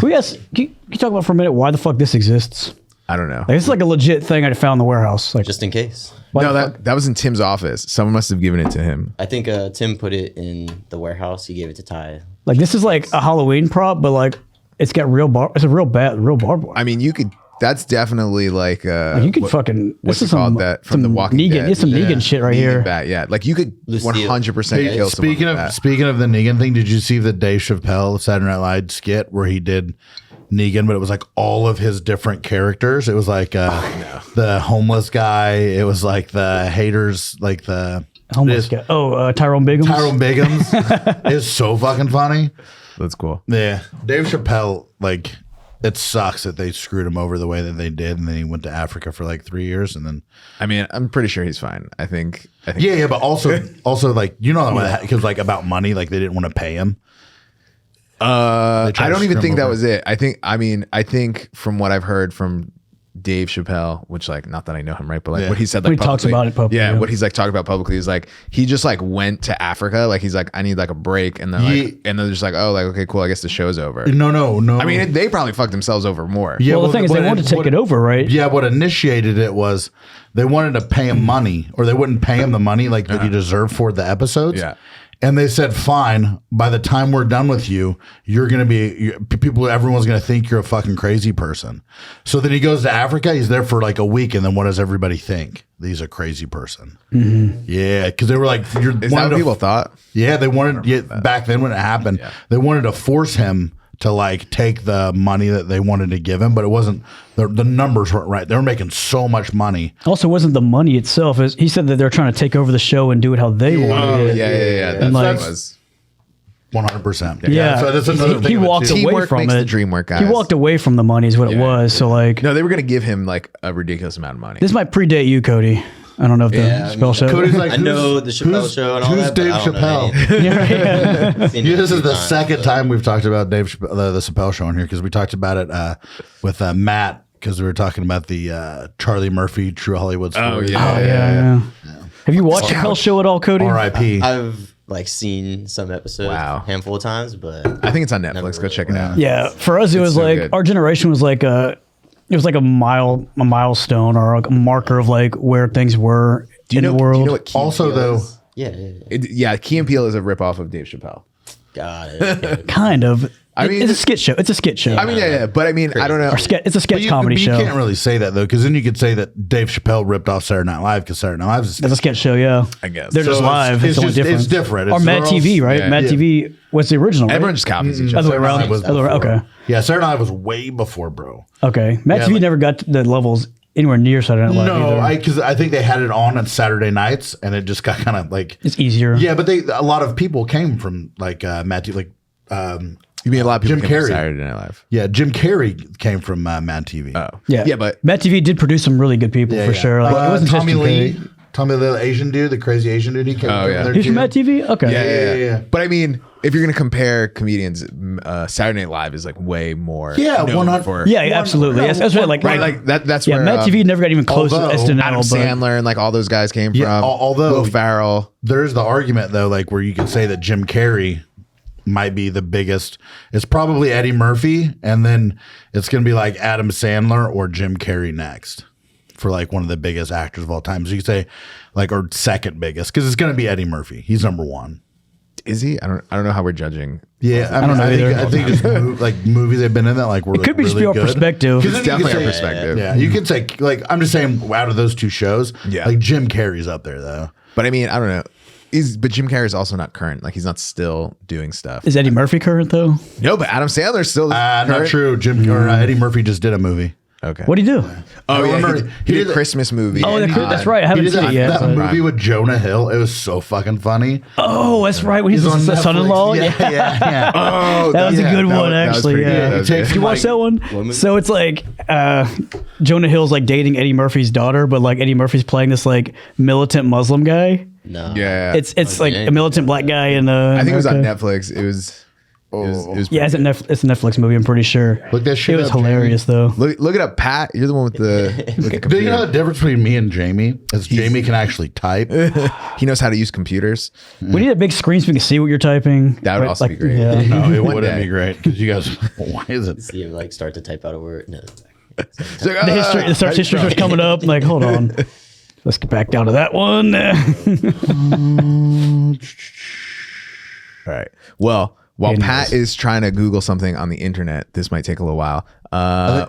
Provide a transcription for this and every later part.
Can you talk about for a minute why the fuck this exists? I don't know. Like, it's like a legit thing I found in the warehouse. Like, Just in case. No, that was in Tim's office. Someone must have given it to him. I think Tim put it in the warehouse. He gave it to Ty. like this is like a Halloween prop, but like it's got it's a real barbed wire. I mean, you could. That's definitely like you could fucking. What's This it is called? some That from The Walking Negan. Dead. It's some Negan shit right Negan here. bat, yeah. Like you could Lucille. 100% kill someone. Speaking of the Negan thing, did you see the Dave Chappelle Saturday Night Live skit where he did Negan, but it was like all of his different characters? It was like the homeless guy. It was like the haters, like the Homeless guy. Tyrone Biggums. Tyrone Biggums is so fucking funny. That's cool. Yeah, Dave Chappelle, like, it sucks that they screwed him over the way that they did, and then he went to Africa for like 3 years, and then. I mean, I'm pretty sure he's fine. I think. Yeah, but also like because like about money, like they didn't want to pay him. I don't even think that was it. I think from what I've heard from Dave Chappelle, which like not that I know him, right, but like what he said, like he talks about it publicly. Yeah, what he's like talking about publicly is like he just like went to Africa, like he's like I need like a break, and then and then they're just like oh like okay cool, I guess the show's over. No. I mean they probably fucked themselves over more. Yeah, Well, the thing is, they wanted to take it over, right? Yeah, what initiated it was they wanted to pay him money, or they wouldn't pay him the money like that he deserved for the episodes. Yeah. And they said, fine, by the time we're done with you, you're going to be, everyone's going to think you're a fucking crazy person. So then he goes to Africa. He's there for like a week. And then what does everybody think? He's a crazy person. Mm-hmm. Yeah. Cause they were like, Is that what people thought? Yeah. They wanted, back then when it happened, they wanted to force him to like take the money that they wanted to give him, but it wasn't, the numbers weren't right. They were making so much money. Also, it wasn't the money itself. He said that they're trying to take over the show and do it how they wanted it. Yeah. That's And what like, it was. 100%. Yeah. So that's another thing. He walked away Teamwork from makes it. the dream work, guys. He walked away from the money is what it was. So like, No, they were gonna give him like a ridiculous amount of money. this might predate you, Cody. I don't know if the Chappelle show. Cody's like, I know the Chappelle show and all who's that. Dave but I don't know Chappelle? anything. Yeah, this is the second time we've talked about Dave Chappelle, the Chappelle show on here, because we talked about it with Matt, because we were talking about the Charlie Murphy True Hollywood Story. Oh, yeah. Have you watched Chappelle's show at all, Cody? R.I.P. I've like seen some episodes a handful of times, but I think it's on Netflix. Go check it out. Yeah, for us, it was so like good. our generation was like a milestone or like a marker of like where things were in the world. Do you know what Key and Also, Peele though, is? yeah. Key and Peele is a ripoff of Dave Chappelle. Got it. Okay. Kind of. I mean, it's a skit show. It's a skit show. I mean, yeah, but I mean, I don't know. It's a sketch comedy you show. can't really say that, though, because then you could say that Dave Chappelle ripped off Saturday Night Live, because Saturday Night Live is It's a sketch show, yeah. I guess. They're just So live. it's It's, only just- different. it's different. Or It's- Mad they're TV, all- right? yeah. Mad TV was the original, right? Everyone just copies each Other other. way around. was Other way, before. okay. Yeah, Saturday Night Live was way before, bro. Okay. Mad Yeah, TV like- never got to the levels anywhere near Saturday Night Live No, either. because I think they had it on Saturday nights, and it just got kind of like It's easier. yeah. But a lot of people came from like Matt, like You mean a lot of people Jim came from Carrey. Saturday Night Live? yeah, Jim Carrey came from Mad TV. Oh, Yeah. but Mad TV did produce some really good people for sure. Like, it wasn't Tommy just Jim Lee, Carrey. Tommy the Asian dude, the crazy Asian dude. He came from there He's too. from Mad TV? Okay. yeah. Yeah. But I mean, if you're gonna compare comedians, Saturday Night Live is like way more. Yeah, known 100 for- Yeah, absolutely. no, That's right. Like, right. Like that's yeah, where Mad TV never got even close to although SNL. Adam but Sandler and like all those guys came Yeah, from. although- Will Ferrell. There's the argument though, like where you could say that Jim Carrey might be the biggest. It's probably Eddie Murphy, and then it's going to be like Adam Sandler or Jim Carrey next for like one of the biggest actors of all time. So you could say like, or second biggest, because it's going to be Eddie Murphy. He's number one. Is he? I don't know how we're judging. Yeah, I don't know either. I think just like movies they've been in that like were it could be really just be our good. perspective. 'Cause then It's you could definitely our say- perspective. Yeah, you could say like I'm just saying out of those two shows, Yeah. like Jim Carrey's up there though. But I mean, I don't know. But Jim Carrey is also not current. Like he's not still doing stuff. Is Eddie Murphy current though? No, but Adam Sandler's still Not current. true. Eddie Murphy just did a movie. Okay. What do you do? Oh, yeah, remember he did the- a Christmas movie. Oh, and that's right. I He haven't did seen that, it yet. that so- movie with Jonah Hill. It was so fucking funny. Oh, that's right. When he's on his Netflix. son-in-law. Yeah. Oh, That was a good one, that was actually. pretty good. Yeah. That was Takes- good. Did you watch that one? movie? So it's like Jonah Hill's like dating Eddie Murphy's daughter, but like Eddie Murphy's playing this like militant Muslim guy. No. Yeah. It's like Okay. a militant black guy in I think it was on America. Netflix. It was Yeah, it's a Netflix movie. I'm pretty sure. Look that shit It was up, hilarious though. Look it up, Pat. You're the one with the Do you know the difference between me and Jamie? Is Jamie can actually type. He knows how to use computers. We need a big screen so we can see what you're typing. That would also be great. Yeah. No, it One wouldn't day. be great because you guys. Why is it? See him like start to type out a word. No. It's like, The search history starts coming up. I'm like, hold on. Let's get back down to that one. All right. Well, while Anyways. Pat is trying to Google something on the internet, this might take a little while.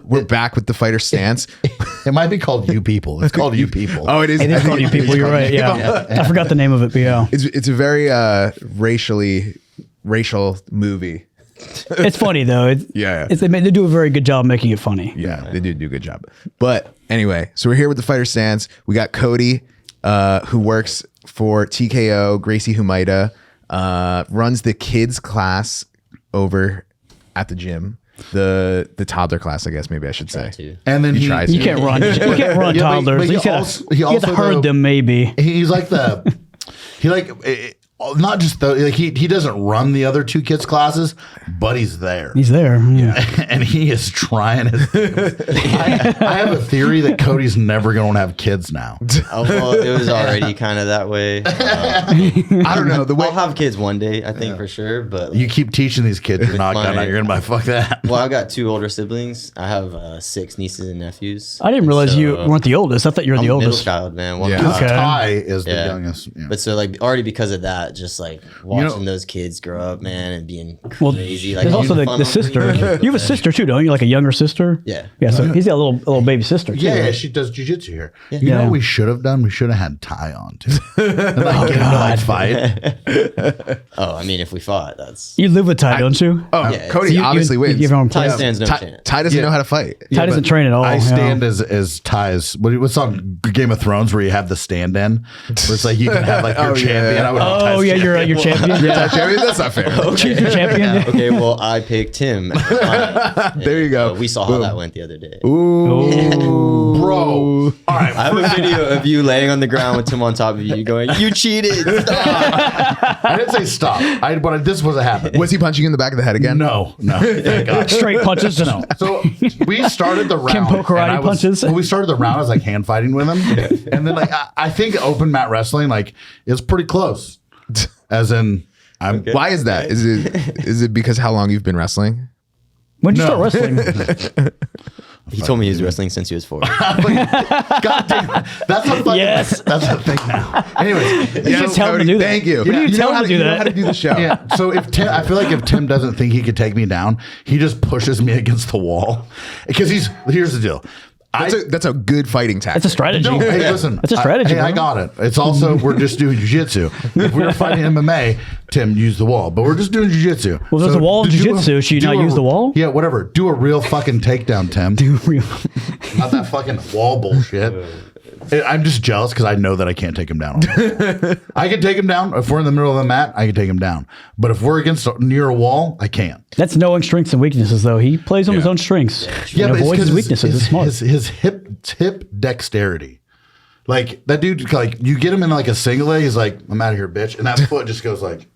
We're back with the fighter stance. It might be called You People. It's called You People. Oh, it is. It is called You People. You're right. Yeah. I forgot the name of it, but yeah. It's a very racial movie. It's funny though. Yeah. They do a very good job making it funny. Yeah, they do a good job. But anyway, so we're here with the fighter stance. We got Cody, who works for TKO, Gracie Humaida, runs the kids class over at the gym. The toddler class, I guess maybe I should say. to. And then he tries You can't run. You can't run Yeah, but toddlers. he You also- gotta herd though- them maybe. He's like not just he doesn't run the other two kids' classes, but he's there. He's there. Yeah. And he is trying his I have a theory that Cody's never going to have kids now. Oh, well, it was already kind of that way. I don't know. The way I'll have kids one day, I think for sure. But You keep teaching these kids you're not gonna, you're gonna buy fuck that. well, I've got 2 older siblings. I have 6 nieces and nephews. I didn't realize you So, weren't the oldest. I thought you were I'm the the middle oldest. child, man. One Yeah. Okay. Ty is the Yeah. youngest. Yeah. But so like already because of that, just like watching those kids grow up, man, and being Well, crazy. Like there's also you the funnel sister. me. You have a sister too, don't you? Like a younger sister? Yeah. Yeah, so he's got a little baby sister too. Yeah, she does jujitsu here. You know Yeah. what we should have done? We should have had Ty on too. And like, get him to like fight. Oh, I mean, if we fought, that's You live with Ty, don't you? Oh, Yeah, Cody You obviously wins. give him Ty play. stands no Ty, chance. Ty doesn't know how to fight. Ty doesn't but train at all. I yeah. stand as Ty's. What's on Game of Thrones where you have the stand in? Where it's like you can have like your Oh, yeah. champion. I would have Oh Ty's yeah, champion. you're champion. Yeah, Jerry, that's not fair. Choose your champion. Okay, well, I picked him. There you go. But we saw how that went the other day. Oh. Bro. All right. I have a video of you laying on the ground with Tim on top of you going, "You cheated! Stop!" I didn't say stop. But this wasn't happening. Was he punching you in the back of the head again? No. Thank God. Straight punches. No. So we started the round. Kenpo karate and I was- punches. When we started the round, I was like hand fighting with him, and then like I think open mat wrestling like is pretty close. As in, I'm Why is that? Is it because how long you've been wrestling? When did you No. start wrestling? He told me he was wrestling since he was 4. God damn, that's a fucking, Yes. that's a thing now. Anyways, You should tell him to do that. Thank you. We need to You tell know him to do you know that. how to do the show. yeah. So if Tim, I feel like if Tim doesn't think he could take me down, he just pushes me against the wall because here's the deal. That's a good fighting tactic. That's a strategy. No, hey, listen. That's a strategy. I bro. got it. It's also we're just doing jujitsu. If we were fighting MMA, Tim used the wall, but we're just doing jujitsu. Well, there's a wall in do jiu-jitsu. Should you do not use the wall? Yeah, whatever. Do a real fucking takedown, Tim. Not that fucking wall bullshit. I'm just jealous because I know that I can't take him down. I can take him down if we're in the middle of the mat. I can take him down, but if we're near a wall, I can't. That's knowing strengths and weaknesses, though. He plays on his own strengths. Yeah, and but avoids it's his weaknesses. It's smart. His hip dexterity. Like that dude, like you get him in like a single leg, he's like, "I'm out of here, bitch," and that foot just goes like.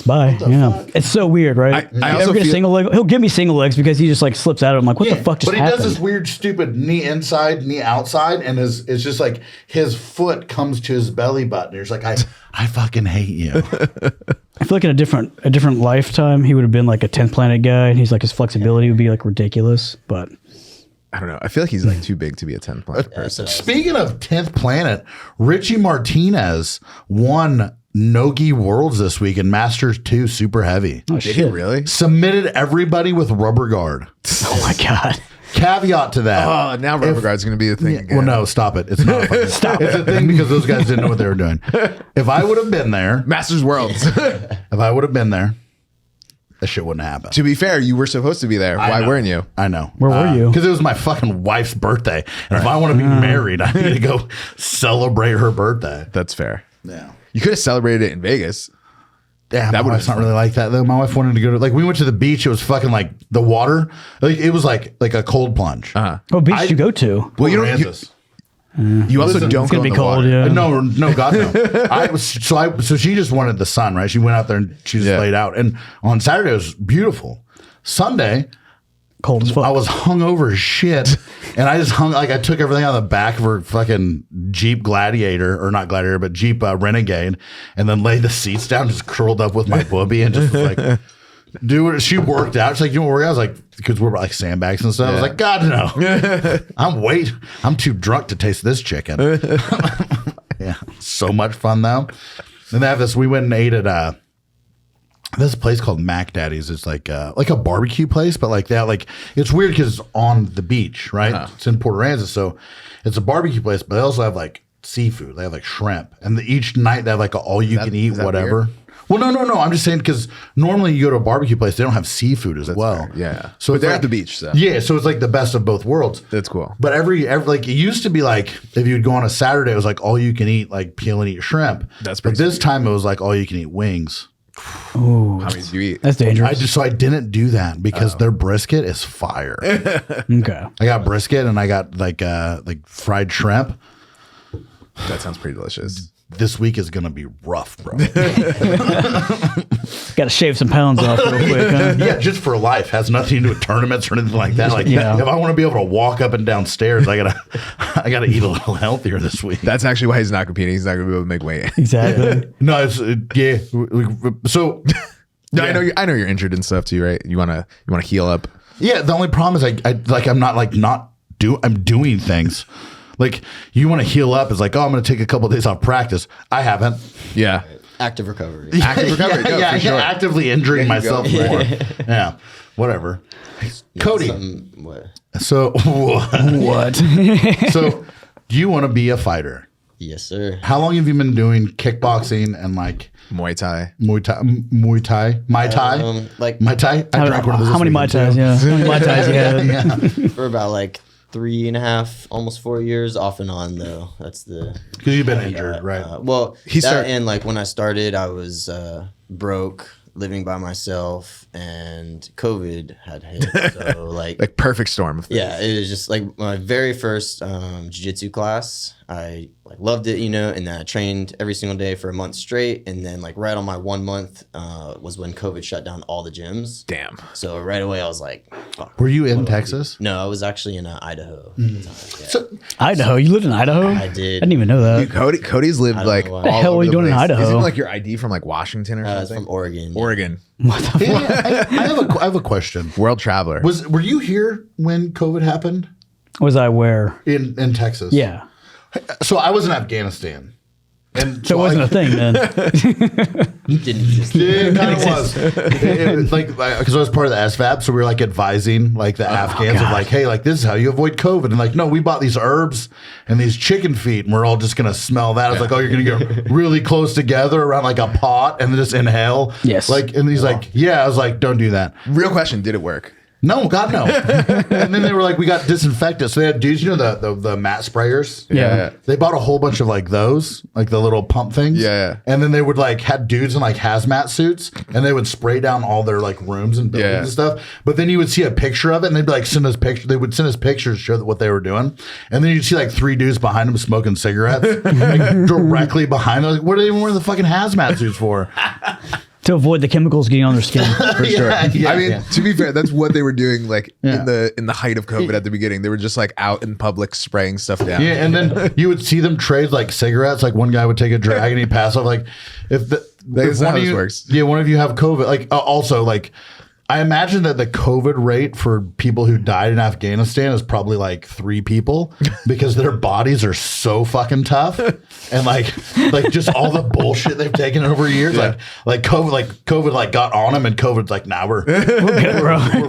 Bye. Yeah. It's so weird, right? I You also ever get a feel- single leg? He'll give me single legs because he just like slips out of it. I'm like, what the fuck just but happened? he does this weird, stupid knee inside, knee outside, and it's just like his foot comes to his belly button. You're just like, I fucking hate you. I feel like in a different lifetime, he would have been like a 10th planet guy, and he's like his flexibility would be like ridiculous. But I don't know. I feel like he's like too big to be a 10th planet person. Speaking of 10th planet, Richie Martinez won Nogi Worlds this week in Masters 2 Super Heavy. oh Did shit! he really? Submitted everybody with rubber guard. Oh my god! Caveat to that. Oh, now rubber guard's going to be the thing again. Well, no, stop it. It's not a fucking Stop It's a thing because those guys didn't know what they were doing. If I would have been there, Masters Worlds. that shit wouldn't happen. To be fair, you were supposed to be there. I Why know. weren't you? I know. Where were you? Because it was my fucking wife's birthday. And if I want to be married, I need to go celebrate her birthday. That's fair. Yeah. You could have celebrated it in Vegas. Yeah, That my would've wife's been not really like that though. My wife wanted to go to we went to the beach. It was fucking like the water. Like it was like a cold plunge. Uh-huh. What beach did you go to? Well, you don't. Aransas. You also Listen, don't It's go gonna in be the cold. water. Yeah. No, God no. So she just wanted the sun, right? She went out there and she just Yeah. laid out. And on Saturday it was beautiful. Sunday, Cold as fuck. I was hungover as shit, and I just I took everything out of the back of her fucking Jeep Gladiator, or not Gladiator, but Jeep Renegade, and then laid the seats down, just curled up with my boobie, and just was like, dude, she worked out. She's like, you know what we're? I was like, because we're like sandbags and stuff. I was like, God no, I'm too drunk to taste this chicken. Yeah, so much fun though. And they have this. We went and ate at this place called Mac Daddy's. It's like a barbecue place, but like that, like it's weird because it's on the beach, right? It's in Port Aransas, so it's a barbecue place. But they also have like seafood. They have like shrimp, and each night they have like a all you can eat is that whatever. weird? Well, no. I'm just saying because normally you go to a barbecue place, they don't have seafood as well. fair. Yeah. So But it's they're like, at the beach, so. Yeah, so it's like the best of both worlds. That's cool. But every like it used to be like if you'd go on a Saturday, it was like all you can eat like peel and eat shrimp. That's but pretty this time it was like all you can eat wings. Ooh, How many do you eat? that's dangerous. I didn't do that because their brisket is fire. Okay. I got brisket and I got like fried shrimp. That sounds pretty delicious. This week is gonna be rough, bro. Got to shave some pounds off real quick. Huh? Yeah, just for life. Has nothing to do with tournaments or anything like that. Like Yeah. if I want to be able to walk up and down stairs, I gotta eat a little healthier this week. That's actually why he's not competing. He's not going to be able to make weight. Exactly. No, it's yeah. So No, yeah. I know you're injured and stuff too, right? You want to heal up. Yeah, the only problem is I'm doing things. Like you want to heal up is like, oh, I'm going to take a couple of days off practice. I haven't. Yeah. Active recovery. Active recovery. No, yeah, for sure. actively injuring There you go. myself more. Yeah, whatever. Cody, What? so What? so do you want to be a fighter? Yes, sir. How long have you been doing kickboxing and like Muay Thai. Mai Tai? Like Mai Tai? I drank one of those. How many Mai Tais? Yeah. How many Mai Tais you had? Yeah, for about like 3.5, almost 4 years, off and on though. That's the because you've been injured, right? well. He that start- and like when I started, I was broke, living by myself, and COVID had hit. So like Perfect storm. Of things. yeah, it was just like my very first jiu-jitsu class. I like loved it, and then I trained every single day for a month straight. And then like right on my 1 month was when COVID shut down all the gyms. Damn. So right away I was like, fuck. Were you in Texas? No, I was actually in Idaho. Mm. At the time. Yeah. So Idaho. You lived in Idaho? I did. I didn't even know that. Dude, Cody's lived I don't like know why. all The hell over are you the doing in place. Idaho? Isn't like your ID from like Washington or It's something? from Oregon. Oregon. What the fuck? yeah, I have a question. World traveler. Were you here when COVID happened Was I where? in Texas? Yeah. So I was in Afghanistan. And So it wasn't a thing then. Didn't exist. It kind of was. It was like because I was part of the SVAB, so we were like advising like the Afghans of like, hey, like this is how you avoid COVID, and like, no, we bought these herbs and these chicken feet, and we're all just gonna smell that. I was like, oh, you're gonna get really close together around like a pot and then just inhale. Yes. Like, and he's like, yeah. I was like, don't do that. Real question. Did it work? No, God no. And then they were like, we got disinfectant. So they had dudes, the mat sprayers. Yeah. They bought a whole bunch of like those, like the little pump things. Yeah. And then they would like had dudes in like hazmat suits and they would spray down all their like rooms and buildings Yeah. and stuff. But then you would see a picture of it and they'd be like send us pictures. They would send us pictures to show what they were doing. And then you'd see like 3 dudes behind them smoking cigarettes like, directly behind them. Like, what are they even wearing the fucking hazmat suits for? To avoid the chemicals getting on their skin. For sure. Yeah, I mean, yeah. to be fair, that's what they were doing like Yeah. in the height of COVID at the beginning. They were just like out in public spraying stuff down. Yeah, and then you would see them trade like cigarettes. Like one guy would take a drag and he'd pass off. Like if That's if not one how of this you, works. yeah, one of you have COVID. Like also like. I imagine that the COVID rate for people who died in Afghanistan is probably like 3 people because their bodies are so fucking tough and like just all the bullshit they've taken over years. Yeah. Like COVID got on them and COVID's like, nah, we're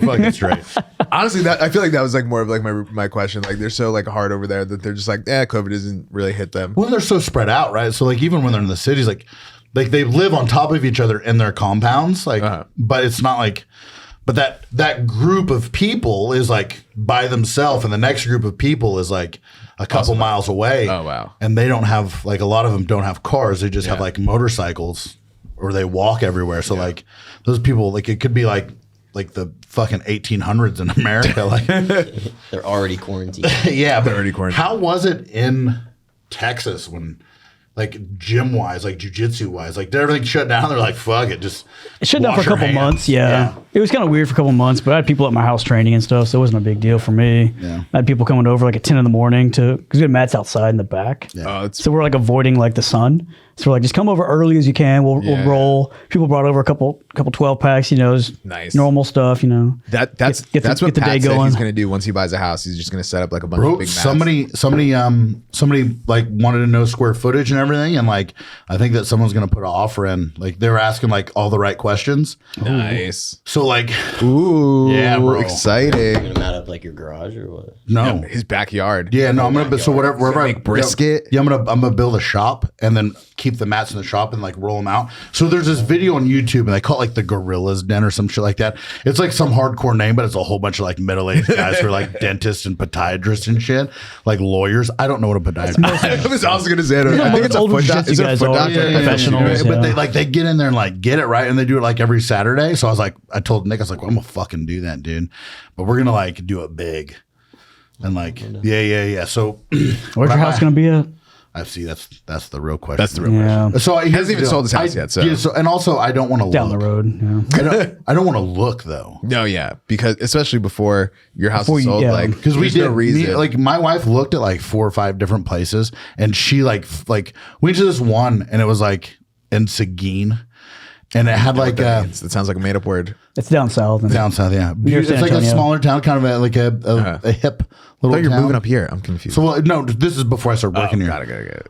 fucking straight. Honestly, that I feel like that was like more of like my question. Like they're so like hard over there that they're just like, COVID doesn't really hit them. Well, they're so spread out, right? So like even when they're in the cities, like they live on top of each other in their compounds, like, but it's not like, but that group of people is like by themselves, and the next group of people is like a couple miles away. Oh, wow. And they don't have like a lot of them don't have cars; they just have Yeah. like motorcycles, or they walk everywhere. So like those people, like it could be like like the fucking 1800s in America. Like, They're already quarantined. yeah, but already quarantined. how was it in Texas when, like, gym wise, like jujitsu wise, like did everything shut down? They're like, fuck it, just It shut down for a wash your couple hands. months. Yeah. It was kind of weird for a couple months, but I had people at my house training and stuff, so it wasn't a big deal for me. Yeah. I had people coming over like at 10 in the morning because we had mats outside in the back. Oh, it's So we're like avoiding like the sun. So we're like, just come over early as you can. We'll roll. People brought over a couple 12 packs, just Nice. normal stuff, that's Get that's the what day Pat said going. he's gonna do once he buys a house. He's just gonna set up like a bunch of Bro, big mats. somebody like wanted to know square footage and everything, and like I think that someone's gonna put an offer in. Like they were asking like all the right questions. Nice. So like, Ooh, Yeah, bro. exciting. Gonna mat up like your garage or what? no, His backyard. yeah, no, I'm gonna. So wherever I make brisket? yeah, I'm gonna build a shop and then keep the mats in the shop and like roll them out. So there's this video on YouTube and they call it like the Gorilla's Den or some shit like that. It's like some hardcore name, but it's a whole bunch of like middle-aged guys who are like dentists and podiatrists and shit, like lawyers. I don't know what a podiatrist is. I was also gonna say. I Yeah, think it's a older foot doctor. jiu-jitsu Is it a guys foot are. doctor? Professionals. But Yeah. they get in there and like get it right, and they do it like every Saturday. So I was like, I told Nick, I was like, well, I'm gonna fucking do that, dude. But we're gonna like do it big, and like, yeah. So Where's your house going to be at? I see. That's the real question. That's the real question. Yeah. So he Hasn't even sold his house yet, so. yeah. So and also I don't want to Down look. the road. Yeah. I don't want to look though, No, yeah, because especially before your house Before is you- sold, yeah. like because we there's did no reason. like my wife looked at like 4 or 5 different places, and she like we went to this one, and it was like in Seguin, and it had like that means. It sounds like a made up word. It's down south. And down south, yeah. Near It's San like a Antonio. smaller town, kind of a hip I little thought you're town. moving up here. I'm confused. So well, no, this is before I started working here. Got it.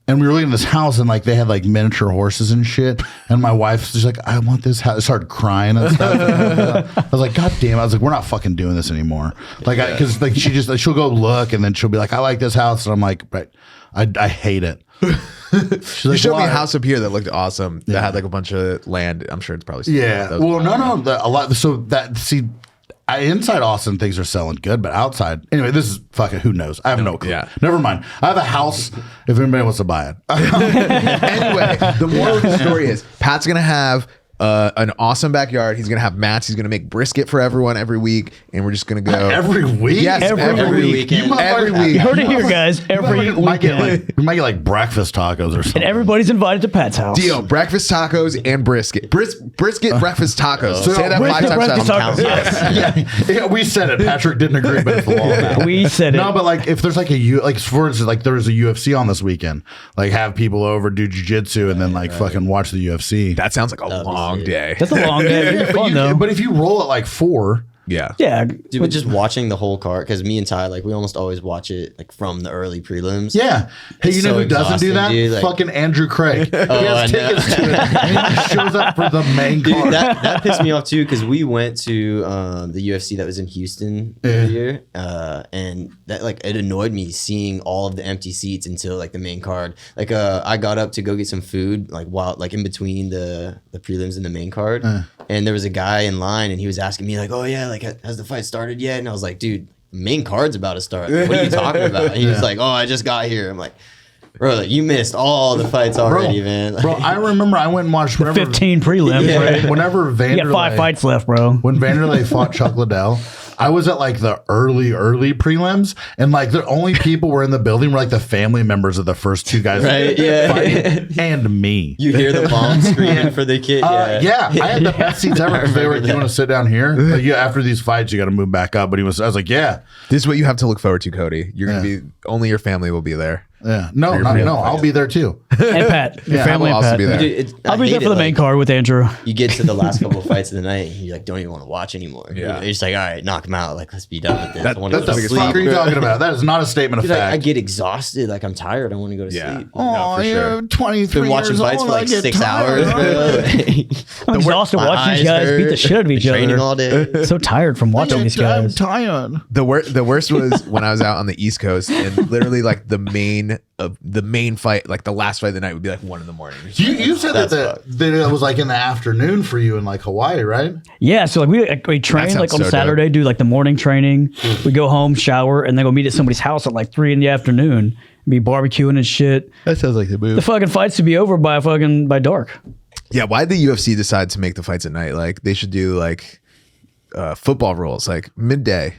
And we were looking at this house, and like they had like miniature horses and shit. And my wife's just like, I want this house. I started crying and stuff. I was like, God damn! I was like, we're not fucking doing this anymore. Like, because like she just like, she'll go look, and then she'll be like, I like this house, and I'm like, but I hate it. She's You like, showed me a "Why?" house up here that looked awesome. That had like a bunch of land. I'm sure it's probably still- Yeah. that was- Well, no, a lot. So that inside Austin things are selling good, but outside, anyway, this is fucking who knows. I have no clue. Yeah. Never mind. I have a house. If anybody wants to buy it, Anyway, the moral of the story is Pat's gonna have an awesome backyard. He's gonna have mats. He's gonna make brisket for everyone every week, and we're just gonna go every week. Yes, every week. weekend. Every week. You heard it here, guys. Every we might get weekend. we might get like breakfast tacos or something. And everybody's invited to Pat's house. Deal. Breakfast tacos and brisket. Brisket breakfast tacos. So Say that brisket, 5 times breakfast fast. tacos. yeah, we said it. Patrick didn't agree, but it's the law now. We said it. No, but like if there's like like for instance, like there was a UFC on this weekend, like have people over, do jujitsu, and then like fucking watch the UFC. That sounds like a long day. That's a long day. It's fun, though. But if you roll at like 4, Yeah. Yeah. Dude, but just watching the whole card, because me and Ty, like, we almost always watch it like from the early prelims. yeah. Hey, It's you know so who doesn't do exhausting, that? dude, like- Fucking Andrew Craig. He I has know. tickets to it. And he shows up for the main Dude, card. that pissed me off too, because we went to the UFC that was in Houston earlier, and that like it annoyed me seeing all of the empty seats until like the main card. Like I got up to go get some food like while like in between the prelims and the main card, and there was a guy in line, and he was asking me like, "Oh yeah, like has the fight started yet?" And I was like, "Dude, main card's about to start. Like, what are you talking about?" And he was like, "Oh, I just got here." I'm like, "Bro, like, you missed all the fights already, man." Like, Bro, I remember I went and watched whenever 15 prelims, right? whenever You Vanderlei got 5 fights left, bro. when Vanderlei fought Chuck Liddell, I was at like the early prelims, and like the only people were in the building were like the family members of the first 2 guys Right, yeah. fighting, and me. you hear the mom screaming for the kid. Yeah, I had the best seats ever because they were like, "You want to sit down here? Like, yeah, after these fights, you got to move back up." But I was like, "Yeah, This is what you have to look forward to, Cody. You're gonna be only your family will be there. yeah, no, Your no, family no, I'll be there too." And Pat. Your Yeah, family I will and also Pat. be there. Dude, I'll be I there hate for the it, main like, card with Andrew. You get to the last couple of fights of the night, and you like don't even want to watch anymore. Yeah. You're just like, all right, knock him out. Like, let's be done with this. That- I want to What go the to biggest fuck sleep. are you talking about? That is not a statement of Dude, fact. I get exhausted. Like I'm tired. I want to go to Yeah. sleep. No, for sure. 23 Been watching years fights old, for I like get 6 tired. hours, bro. I'm exhausted My watching these eyes guys beat the hurt. shit out of each Been training other. all day. So tired from watching these I'm guys. tired. The worst was when I was out on the East Coast, and literally like the main fight, like the last fight of the night, would be like 1 a.m. You said that it was like in the afternoon for you in like Hawaii, right? Yeah, so like we train sounds like on so Saturday, do like the morning training. We go home, shower, and then go meet at somebody's house at like 3 in the afternoon. Be barbecuing and shit. That sounds like the The move. fucking fights to be over by dark. Yeah, why'd the UFC decide to make the fights at night? Like they should do like football rules, like midday.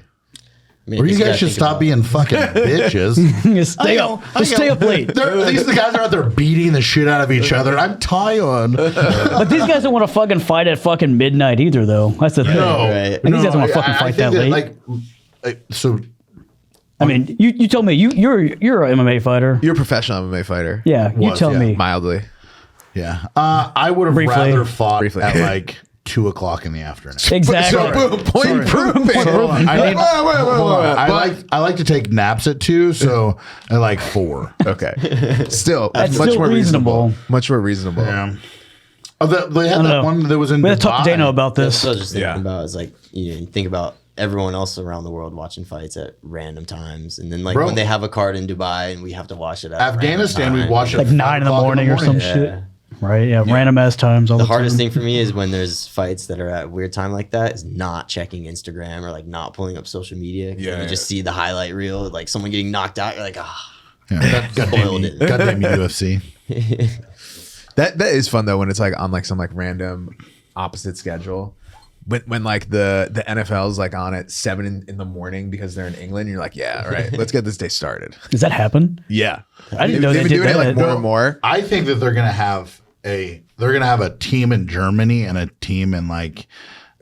I mean, Or you gotta guys should think stop about- being fucking bitches. Just stay up. Just stay up late. These the guys are out there beating the shit out of each other. I'm tired. But these guys don't want to fucking fight at fucking midnight either, though. That's the thing. No, Right. And these guys don't wanna fucking fight think that late. So I mean, you told me you're an MMA fighter. You're a professional MMA fighter. Yeah, you Was, tell yeah. me. Mildly. yeah, I would have Briefly. rather fought Briefly. at like 2:00 in the afternoon. Exactly. So boom, point proven. Hold on, I need- Wait. hold on. But- I like to take naps at 2, so at like 4. Okay. Still, That's much still more reasonable. reasonable. Much more reasonable. Yeah. Oh, they had I don't that know. one that was in We had to talk to Dubai. Dano about That's this. what I was just thinking Yeah. about. Is like you think about everyone else around the world watching fights at random times, and then like Bro. when they have a card in Dubai and we have to watch it at Afghanistan, we random watched it time. Like 9 in the morning or some Yeah. shit. Right? Yeah. Random ass times. All The the hardest time. thing for me is when there's fights that are at weird time like that is not checking Instagram or like not pulling up social media. Yeah, You just see the highlight reel, like someone getting knocked out. You're like, ah, Yeah. spoiled it. Goddamn UFC. That is fun though when it's like on like some like random opposite schedule. When like the NFL is like on at 7 in the morning because they're in England, you're like, yeah, all right, let's get this day started. Does that happen? Yeah, I didn't know they've they been did doing it that. like more and more. I think that they're gonna have a team in Germany and a team in like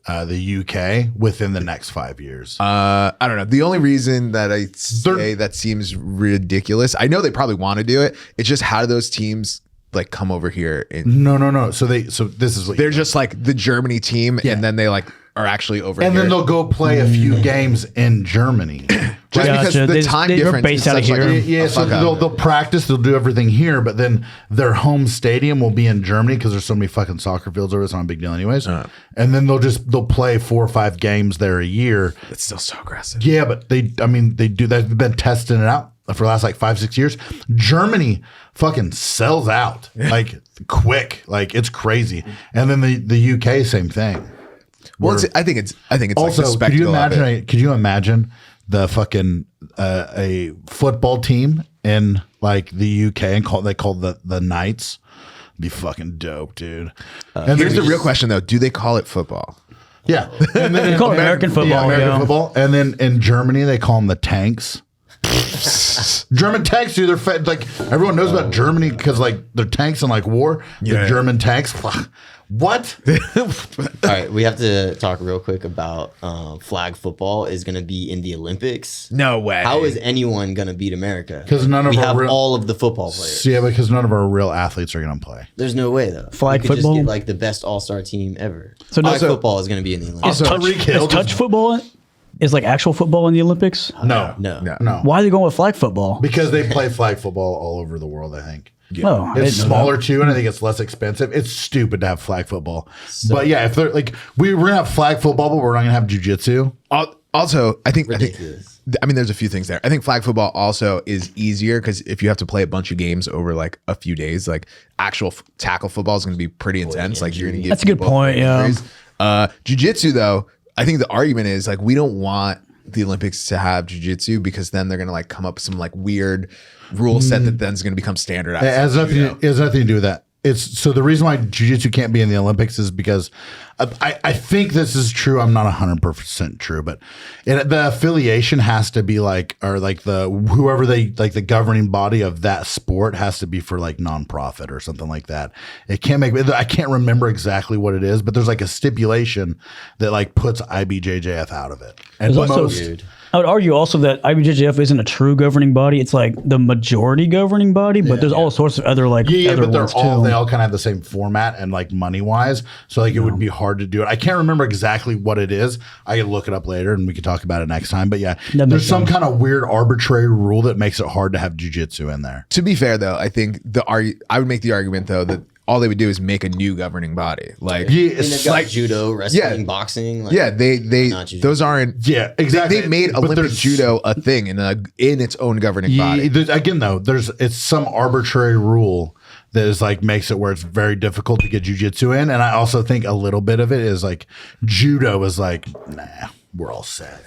the UK within the next 5 years. I don't know. The only reason that I say that seems ridiculous, I know they probably want to do it. It's just how do those teams like come over here and No. So this is what they're just like the Germany team, and then they like are actually over and here. then they'll go play a few games in Germany. just because Gotcha. the They- time they're difference based is out of such like here. a, Yeah, a so fuck up. they'll practice, they'll do everything here, but then their home stadium will be in Germany because there's so many fucking soccer fields over. It's not a big deal, anyways. And then they'll play 4 or 5 games there a year. It's still so aggressive. Yeah, but they do. They've been testing it out for the last like 5-6 years. Germany fucking sells out like quick, like it's crazy. And then the UK, same thing. Well, I think it's like the Also, could you spectacle of it. imagine? Could you imagine the fucking a football team in like the UK and they called the Knights? Be fucking dope, dude. And Here's the then- real question though: do they call it football? yeah. And then They call it American football. American yeah. football. And then in Germany, they call them the tanks. German tanks, dude. They're like everyone knows about Germany because like they're tanks in like war. Yeah. The German tanks. What? All right, we have to talk real quick about flag football is going to be in the Olympics. No way. How is anyone going to beat America? 'Cause none of we our have real- all of the football players. Yeah, because none of our real athletes are going to play. There's no way though. Flag You could football? just get like the best all-star team ever. So Flag also- football is going to be in the Olympics. Is touch, Tyreek Hill is touch just- football is like actual football in the Olympics? No, No. No. Why are they going with flag football? because they play flag football all over the world. I think. Oh, I It's didn't know smaller too, and I think it's less expensive. It's stupid to have flag football, but yeah, if they're like we're gonna have flag football, but we're not gonna have jujitsu. Also, I think Ridiculous. I mean, there's a few things there. I think flag football also is easier because if you have to play a bunch of games over like a few days, like actual tackle football is going to be pretty intense. Like you're going to get That's a good people point, yeah. injuries. Jiu-jitsu though, I think the argument is like we don't want the Olympics to have jiu-jitsu because then they're going to like come up with some like weird rule set that then is going to become standardized. It has nothing. It has nothing to do with that. It's so the reason why jiu-jitsu can't be in the Olympics is because I think this is true. I'm not 100% true, but the affiliation has to be like, or like whoever they like the governing body of that sport has to be for like nonprofit or something like that. It can't make. I can't remember exactly what it is, but there's like a stipulation that like puts IBJJF out of it. And There's also, Weird. I would argue also that IBJJF isn't a true governing body. It's like the majority governing body, but there's all sorts of other like Yeah, other but they're ones all too. they all kind of have the same format and like money wise. So like it would be hard to do it. I can't remember exactly what it is. I can look it up later and we can talk about it next time. But yeah, That makes there's some sense. kind of weird arbitrary rule that makes it hard to have jujitsu in there. To be fair though, I think I would make the argument though that all they would do is make a new governing body. Like Yeah, And they've it's got like judo, wrestling, boxing. Like, yeah, they not jiu-jitsu. those aren't yeah, exactly. They made But Olympic there's- judo a thing in its own governing body. Again though, it's some arbitrary rule that is like makes it where it's very difficult to get jujitsu in. And I also think a little bit of it is like judo is like, nah. we're all set.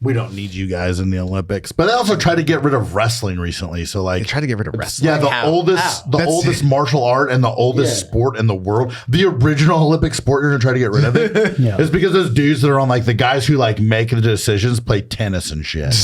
We don't need you guys in the Olympics. But they also tried to get rid of wrestling recently. So like, They try to get rid of wrestling. yeah, the How? oldest martial art and the oldest sport in the world, the original Olympic sport. You're gonna try to get rid of it. Yeah. It's because those dudes that are on like the guys who like make the decisions play tennis and shit.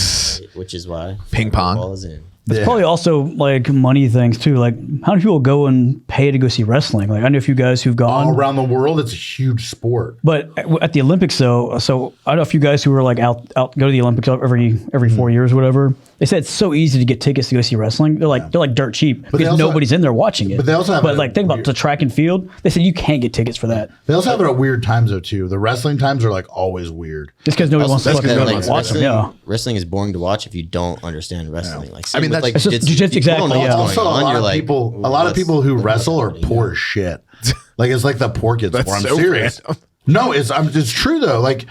Which is why Ping pong. ball is in. It's probably also like money things too. Like how many people go and pay to go see wrestling? Like I know a few guys who've gone All around the world, it's a huge sport. But at the Olympics, though, so I know a few guys who were like out go to the Olympics every 4 years or whatever. They said it's so easy to get tickets to go see wrestling. They're like dirt cheap because also- nobody's in there watching it. but they also have but a like think about the track and field. They said you can't get tickets for that They also have it at weird times though too. The wrestling times are like always weird. just because nobody wants to That's fucking go because, and watch them. wrestling, Yeah, wrestling is boring to watch if you don't understand wrestling. Like, I mean, with, that's- It's just jiu-jitsu, jiu-jitsu, if you don't know exactly, what's yeah. going Also, on, a lot you're of like, people, "Ooh, a lot of let's people who look wrestle up are what poor as shit. Like it's like the poor kids. That's I'm so serious. random. No, it's true though. Like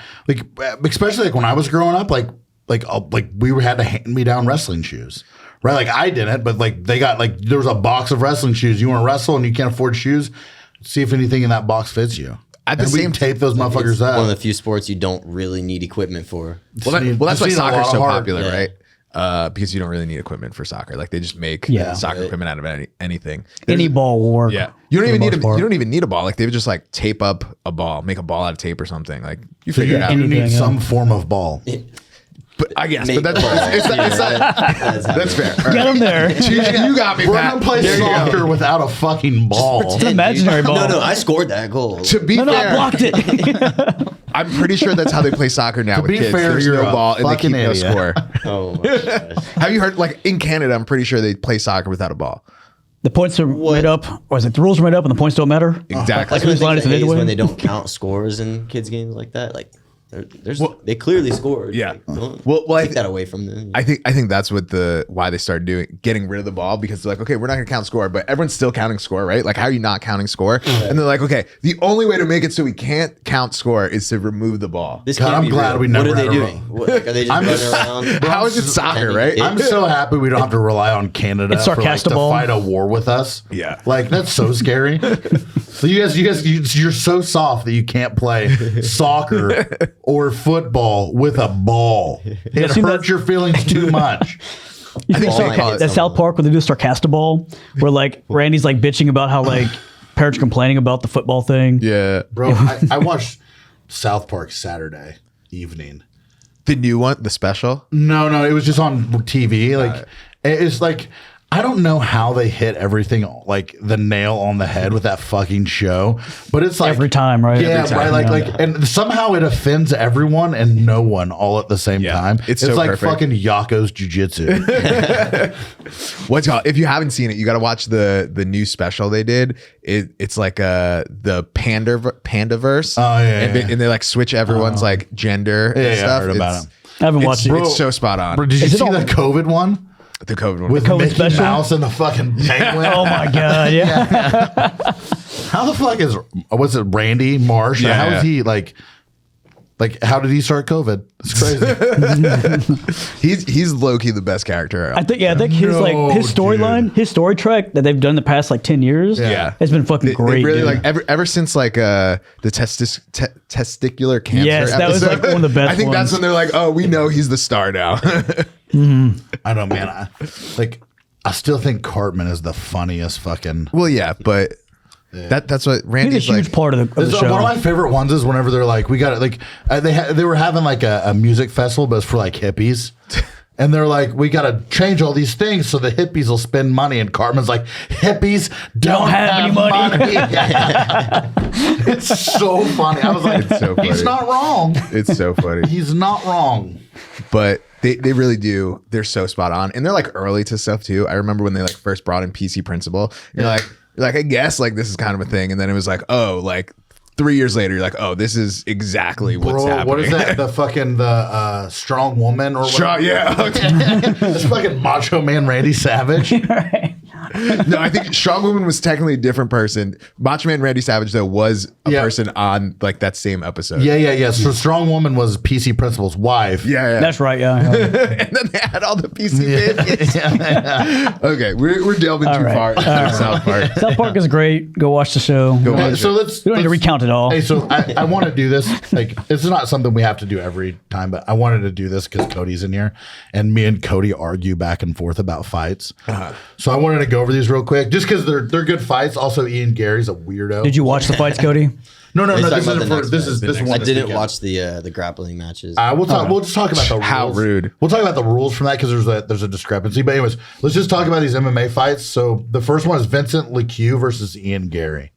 especially like when I was growing up, like we had to hand me down wrestling shoes. Right, like I didn't, but like they got like there was a box of wrestling shoes. You want to wrestle and you can't afford shoes. See if anything in that box fits you. At the And we same tape those motherfuckers It's one of up. the few sports you don't really need equipment for. Well, that's Just why need a lot soccer's of so heart. popular, Yeah. right? Because you don't really need equipment for soccer. Like they just make soccer equipment out of anything. any ball will work. Yeah, you don't for even the need most part. you don't even need a ball. Like they would just like tape up a ball, make a ball out of tape or something. Like you figure it out. You need Anything, yeah. some form of ball. But I guess, Make but that's balls. that's fair. All Get right. them there. You got me, We're Pat. gonna play There you go. soccer without a fucking ball. It's an imaginary ball. No, I scored that goal. To be No, I fair, blocked it. I'm pretty sure that's how they play soccer now with be kids. fair, There's you're no a ball and they fucking keep no idiot. score. Oh my gosh. Have you heard? Like in Canada, I'm pretty sure they play soccer without a ball. The points are made up, or is it the rules are made up and the points don't matter? Exactly. Like Whose line is it is anyway? when they don't count scores in kids games like that. Like they clearly scored. Yeah. Like, don't Well, I take that away from them. I think that's what why they started getting rid of the ball, because they're like, okay, we're not gonna count score, but everyone's still counting score, right? Like, how are you not counting score? And they're like, okay, the only way to make it so we can't count score is to remove the ball. This God, can't I'm be glad real. we never What are they had a doing? What, like, are they just running around? How is it soccer, right? I'm so happy we don't have to rely on Canada It's for like, to sarcastable. fight a war with us. Yeah. Like that's so scary. So you guys, you're so soft that you can't play soccer or football with a ball. It seen hurts that- your feelings too much. You think Ball might hit that South someone. Park where they do Sarcastaball, where like Randy's like bitching about how like parents are complaining about the football thing. Yeah, Bro, I watched South Park Saturday evening. the new one, the special. No, it was just on TV. Like it's like I don't know how they hit everything like the nail on the head with that fucking show, but it's like Every time, right? Yeah, Every right. time, yeah. Like, and somehow it offends everyone and no one all at the same Yeah, time. it's It's so like perfect. fucking Yako's jujitsu. What's it called? If you haven't seen it, you got to watch the new special they did. It's like the Pandaverse. Oh, yeah, and, yeah. and they like switch everyone's like gender and Yeah, I stuff. heard about it. I haven't watched it. It's so spot on. Bro, did you Is it see all- the COVID one The COVID one. with COVID Mickey special? Mouse and the fucking penguin? Oh my god, yeah. How the fuck was it Randy Marsh? Yeah. How is he like how did he start COVID? It's crazy. He's low key the best character. I think his No, like his storyline, dude. his story track that they've done the past like 10 years, Yeah. has been fucking They great. really dude. like ever since like the testicular cancer. Yes, that was, episode. like, one of the best I think that's ones. when they're like, oh, we know he's the star now. I don't know, man. I still think Cartman is the funniest fucking. Well, yeah, but that's what He's Randy's a huge like. part of the show. One of my favorite ones is whenever they're like, we got it. Like they were having like a music festival, but it's for like hippies. And they're like, we got to change all these things so the hippies will spend money. And Cartman's like, hippies don't have any money. It's so funny. I was like, It's so he's funny. not wrong. It's so funny. He's not wrong. But they really do. They're so spot on, and they're like early to stuff too. I remember when they like first brought in PC Principal. You're like, I guess like this is kind of a thing, and then it was like, oh, like 3 years later, you're like, oh, this is exactly what's happening. What is that? The strong woman or Strong, whatever? yeah. This fucking macho man Randy Savage. No, I think Strong Woman was technically a different person. Macho Man Randy Savage though was a person on like that same episode. Yeah. So Strong Woman was PC Principal's wife. Yeah. That's right. Yeah. And then they had all the PC bits. Okay, we're delving too right. far into South Park. South Park is great. Go watch the show. Go watch So it. let's. We don't need to recount it all. Hey, so I want to do this. Like, it's not something we have to do every time, but I wanted to do this because Cody's in here, and me and Cody argue back and forth about fights. So I wanted to go over these real quick, just because they're good fights. Also, Ian Gary's a weirdo. Did you watch the fights, Cody? No. He's This talking about isn't the for. next This fight. is this one. I this didn't weekend. watch the grappling matches. We'll just talk about the rules. How rude. We'll talk about the rules from that because there's a discrepancy. But anyways, let's just talk about these MMA fights. So the first one is Vincent LeCue versus Ian Gary.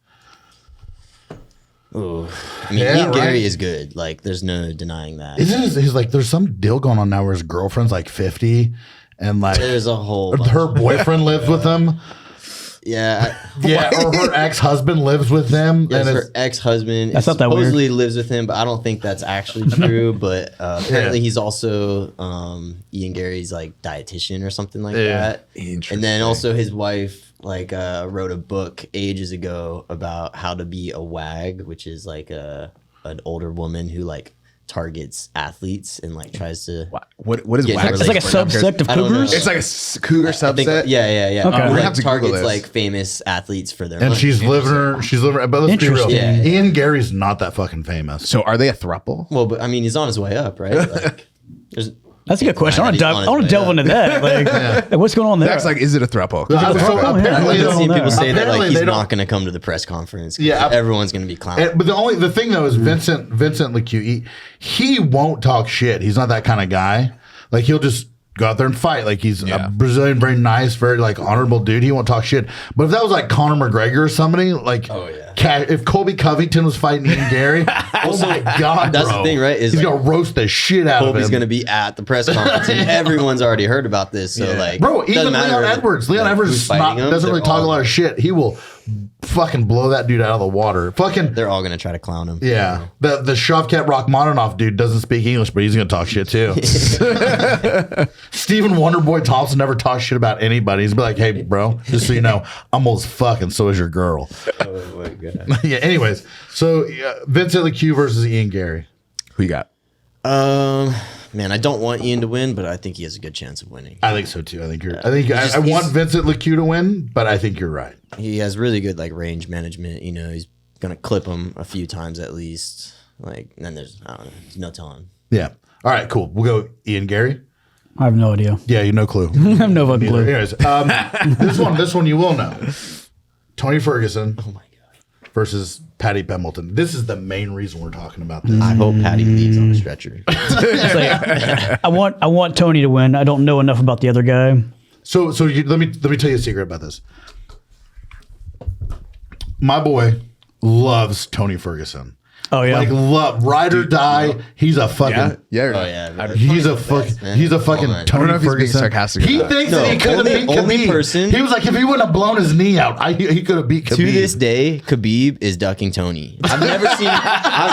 Ooh. I mean, Yeah, Ian right. Gary is good. Like, there's no denying that. Isn't he's like there's some deal going on now where his girlfriend's like 50 and like There's a whole bunch her of- boyfriend lives with him. Yeah. Yeah, or her ex-husband lives with him. Yes, and her it's, ex-husband That's not that weird. supposedly lives with him, but I don't think that's actually true. But apparently he's also Ian Gary's like dietitian or something like that. Interesting. And then also his wife wrote a book ages ago about how to be a wag, which is like an older woman who like targets athletes and like tries to. What is Yeah, wax? It's like a subsect of I don't know. cougars. It's like a cougar I think, subset. yeah. Okay. We're gonna Like, have to Google targets this. like famous athletes for their and money. she's living. But let's be real. Interesting. Yeah. Ian Gary's not that fucking famous. So are they a throuple? Well, but I mean, he's on his way up, right? Like, there's. That's a good question. I want to He's dive. on I want to his delve way into that. Like what's going on there? That's like, is it a throuple? So apparently, I've seen know. people say that Apparently like he's they don't- not going to come to the press conference. 'Cause Yeah, everyone's going to be clowning. But the thing though is Vincent LeCue, he won't talk shit. He's not that kind of guy. Like he'll just go out there and fight. Like he's Yeah. a Brazilian, very nice, very like honorable dude. He won't talk shit. But if that was like Conor McGregor or somebody, like if Colby Covington was fighting Ian Gary, oh my god, That's bro. the thing, right? Is He's like, gonna roast the shit out Colby's of going him. to be at the press conference, and everyone's already heard about this. So like, Bro, even doesn't matter, Leon Edwards. Leon like, Edwards who's is not, fighting him, doesn't really they're talk a all- lot of shit. He will fucking blow that dude out of the water. Fucking They're all going to try to clown him. yeah. The Shavkat Rachmaninoff dude doesn't speak English, but he's gonna talk shit too. Stephen Wonderboy Thompson never talks shit about anybody. He's be like, hey, bro, just so you know, I'm old as fuck, and so is your girl. Oh my god. Yeah. Anyways, so Vincent LeCue versus Ian Gary. Who you got? Man, I don't want Ian to win, but I think he has a good chance of winning. I think so too. I want Vincent LeCue to win, but I think you're right. He has really good like range management. You know, he's gonna clip him a few times at least. Like, and then there's I don't know, there's no telling. Yeah. All right. Cool. We'll go Ian Gary. I have no idea. Yeah. You no clue. I have no fucking clue. Anyways, this one you will know. Tony Ferguson. Oh my god. Versus Patty Pembleton. This is the main reason we're talking about this. I hope Patty leaves on a stretcher. It's like, I want Tony to win. I don't know enough about the other guy. So let me tell you a secret about this. My boy loves Tony Ferguson. Oh yeah. Like love, ride or die. He's a fucking. Yeah. Oh yeah. He's a fucking. man. He's a fucking Come on. Tony I don't know if he's being Ferguson. sarcastic He or not. thinks No, that he could have beat only Khabib. person- He was like, if he wouldn't have blown his knee out, he could have beat Khabib. To this day, Khabib is ducking Tony. I've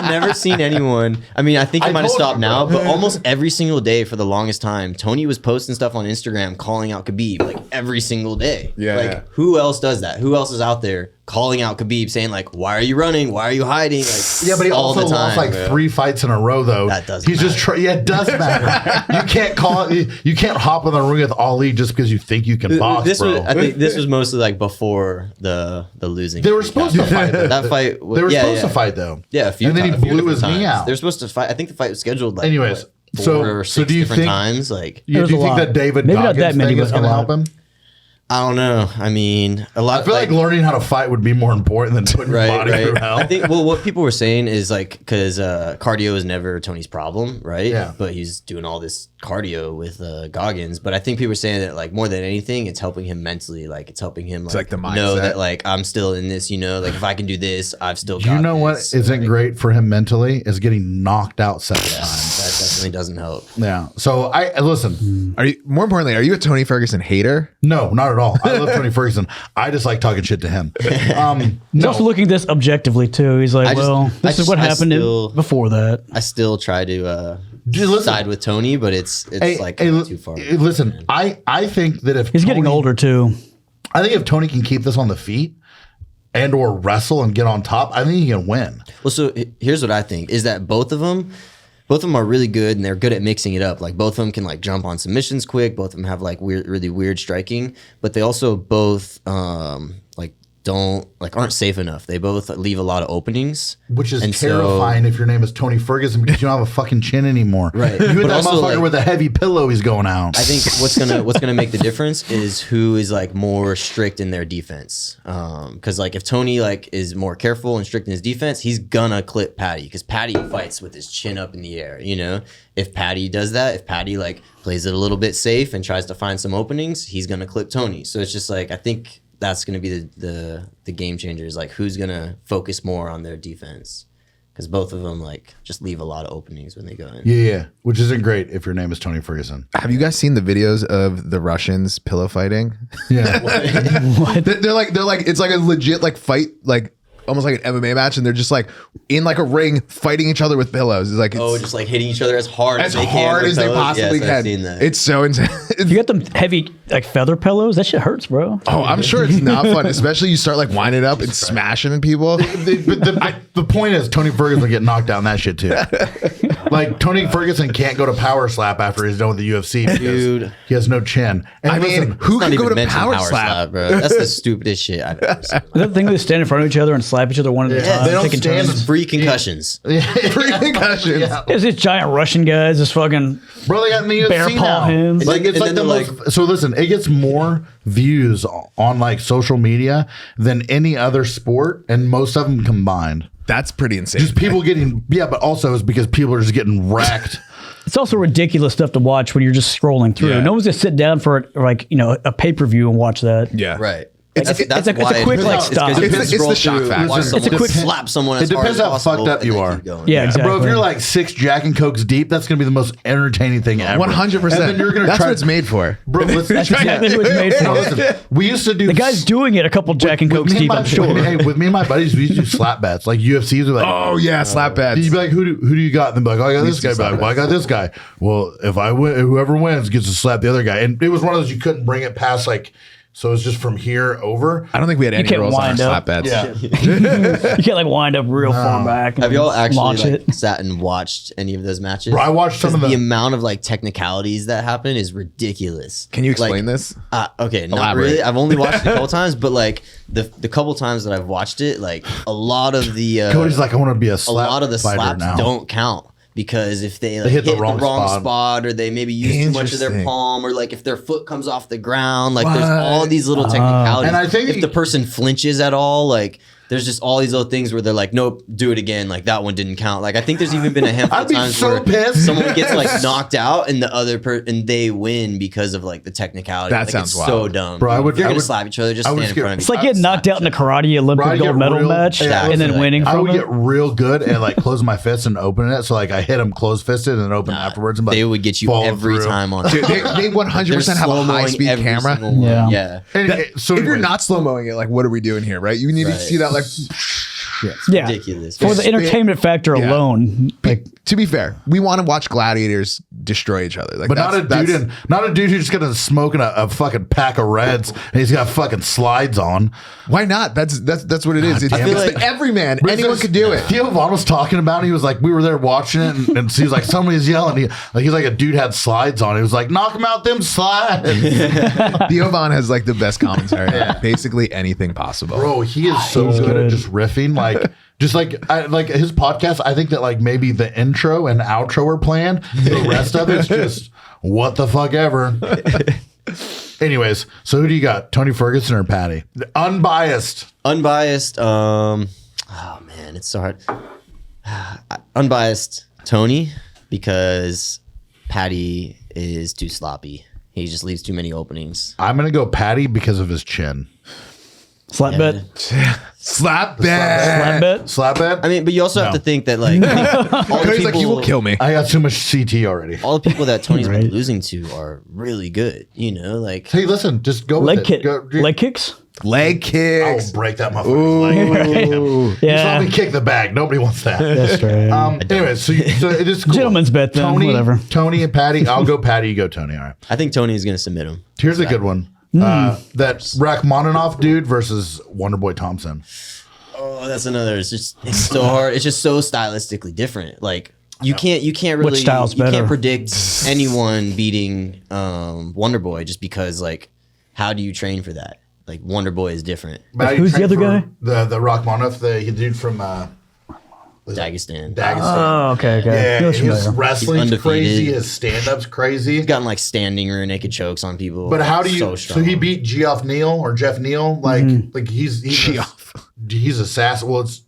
never seen anyone. I mean, I think I it might have told stopped you, now, bro. but almost every single day for the longest time, Tony was posting stuff on Instagram calling out Khabib like every single day. Yeah, Like yeah. who else does that? Who else is out there calling out Khabib saying like, "Why are you running? Why are you hiding?" Like Yeah, but he all also the time, lost like bro. 3 fights in a row, though. That doesn't He's just matter. yeah, it does matter. You can't call it. You can't hop in the ring with Ali just because you think you can box, This bro. was, I think this was mostly like before the losing. They were supposed to fight. Though. That fight. They were supposed to fight though. Yeah, a few and then times, he a few blew his different knee times. out. They're supposed to fight. I think the fight was scheduled like Anyways, what, so- 4 or so 6 do you different think- times. Like Yeah, There's do you a think lot. that David Maybe not Goggins that many, thing is but a going to lot. help him? I don't know. I mean, a lot. I feel like learning how to fight would be more important than putting your body through hell. I think. Well, what people were saying is like because cardio is never Tony's problem, right? Yeah. But he's doing all this cardio with Goggins. But I think people were saying that like more than anything, it's helping him mentally. Like it's helping him like the know mindset. that like I'm still in this. You know, like if I can do this, I've still. Do got you know what this. isn't Like, great for him mentally is getting knocked out 7 times. That definitely doesn't help. Yeah. So I listen. Are you more importantly? Are you a Tony Ferguson hater? No, not at all. I love Tony Ferguson. I just like talking shit to him. He's No. also looking at this objectively too. He's like, I just- well, I this is just- what I happened still- before that. I still try to Dude, listen. side with Tony, but it's Hey, like hey, too far. listen, I think that if He's getting Tony- older too. I think if Tony can keep this on the feet and or wrestle and get on top, I think he can win. Well, so here's what I think is that both of them are really good and they're good at mixing it up. Like both of them can like jump on submissions quick. Both of them have like really weird striking, but they also both aren't safe enough. They both leave a lot of openings, Which is terrifying if your name is Tony Ferguson because you don't have a fucking chin anymore. Right. You hit But that also, motherfucker like, with a heavy pillow, he's going out. I think what's gonna make the difference is who is like more strict in their defense. Because like if Tony like is more careful and strict in his defense, he's gonna clip Patty because Patty fights with his chin up in the air. You know, if Patty does that, if Patty like plays it a little bit safe and tries to find some openings, he's gonna clip Tony. So it's just like I think that's gonna be the game changer is like who's gonna focus more on their defense. Because both of them like just leave a lot of openings when they go in. Yeah, which isn't great if your name is Tony Ferguson. Have you guys seen the videos of the Russians pillow fighting? Yeah. They're like it's like a legit like fight, like almost like an MMA match, and they're just like in like a ring fighting each other with pillows. It's like Just like hitting each other as hard as they hard can as they with pillows. possibly Yes, I've can. seen that. It's so intense. You got them heavy like feather pillows. That shit hurts, bro. Oh, I'm sure it's not fun, especially you start like winding up and smashing at people. The point is Tony Ferguson will get knocked down that shit too. Like Tony Ferguson can't go to power slap after he's done with the UFC because Dude. he has no chin. And I mean, who Not can even go to mention power slap? bro. That's the stupidest shit I've ever seen. That thing they stand in front of each other and slap each other one at a Yeah, time. they don't taking stand turns. Free concussions. Concussions. There's these giant Russian guys, just fucking Bro, they got in the UFC bear paw now. hands. Like it's And like then the they're most. So listen, it gets more views on like social media than any other sport, and most of them combined. That's pretty insane. Just people getting but also it's because people are just getting wrecked. It's also ridiculous stuff to watch when you're just scrolling through. Yeah. No one's gonna sit down for like a pay-per-view and watch that. Yeah. Right. It's a quick, like, stop. It's the shock factor. Watch It's someone a quick- slap someone as It hard depends as how possible, fucked up and you then are. keep going. Yeah, exactly. Bro, if you're like 6 Jack and Cokes deep, that's gonna be the most entertaining thing ever. 100%. And then you're gonna That's try. what it's made for. Bro, listen, That's exactly what it's made No, for. listen, we used to do The guy's doing it a couple Jack and Cokes deep, I'm sure. With me and my buddies, we used to do slap bets. Like UFCs were like, Oh yeah, slap bets. you'd be like, who do you got? And they'd be like, oh, I got this used to guy. Be slap like, well, I got this guy. Well, if I win, whoever wins gets to slap the other guy. And it was one of those you couldn't bring it past like, so it's just from here over. I don't think we had any can't rules on our wind slap up. bets. Yeah. You can't like wind up real far back. And Have y'all actually launch like it. sat and watched any of those matches? Bro, I watched some 'Cause of the the- amount of like technicalities that happen is ridiculous. Can you explain Like, this? Okay, not Elaborate. really. I've only watched it a couple times, but like the couple times that I've watched it, like a lot of the Cody's like, I want to be a a slap lot of the fighter slaps now. don't count because if they, like, hit hit the wrong spot or they maybe use too much of their Interesting. palm or like if their foot comes off the ground, like there's What? all these little technicalities. And I think- if the person flinches at all, like there's just all these little things where they're like, nope, do it again. Like that one didn't count. Like I think there's even been a handful I'd of be times so where pissed. someone gets like knocked out and the other and they win because of like the technicality. That Like, sounds it's so wild. dumb. Bro, If you're gonna slap each other, just I would stand in skip- front of It's each like getting knocked out in the karate Olympic Bro, I gold get medal real- match yeah, and then listen, winning I from would it. get real good and like close my fists and open it. So like I hit them close fisted and then open afterwards. And like, They would get you follow every through. time on. Dude, they 100% have a high speed camera. Yeah. Yeah. And so If you're anyways, not slow mowing it, like what are we doing here, right? You need to Right. see that like. Yeah. Ridiculous. For the entertainment factor Yeah. alone, like To be fair, we want to watch gladiators destroy each other. Like, but not a dude who's gonna smoking a fucking pack of Reds and he's got fucking slides on. Why not? That's what it is. It's, damn it. it's the everyman. But Anyone it's could do it. Theo Vaughn was talking about it. He was like, we were there watching it, and he was like, somebody's yelling. He's like, a dude had slides on. He was like, knock him out them slides. Theo Vaughn has like the best commentary. Basically anything possible. Bro, he is so good at just riffing. Like, just like his podcast, I think that like maybe the intro and outro are planned. The rest of it's just what the fuck ever. Anyways, so who do you got? Tony Ferguson or Patty? Unbiased. Unbiased. Oh man, it's so hard. Unbiased Tony because Patty is too sloppy. He just leaves too many openings. I'm gonna go Patty because of his chin. slap bet. Slap that. Slap bet. Slap it. I mean, but you also have No. to think that like all the Cody's like, you will people, kill me. I got too much CT already. all the people that Tony's Right. been losing to are really good. You know, like Hey, listen, just go Leg with kick. it. Go, Leg kicks. Leg I'll kicks. break that motherfucker's leg. You saw Yeah. me kick the bag. Nobody wants that. That's right. Anyways, so it is cool. Gentleman's bet then, Tony, whatever. Tony and Patty. I'll go Patty. You go Tony. All right. I think Tony is going to submit him. Here's a good one. That Rachmaninoff dude versus Wonderboy Thompson. Oh, that's another. It's so hard. It's just so stylistically different. Like you can't really style's you better? can't predict anyone beating Wonderboy just because like how do you train for that? Like Wonderboy is different. But Who's the other guy? The Rachmaninoff, the dude from Dagestan. Oh, okay. Yeah, He looks his familiar. wrestling's He's crazy. undefeated. His stand-up's crazy. He's gotten like standing rear naked chokes on people. But how do you? So, So he beat Geoff Neal or Jeff Neal. Like he's he's a sass. Well, it's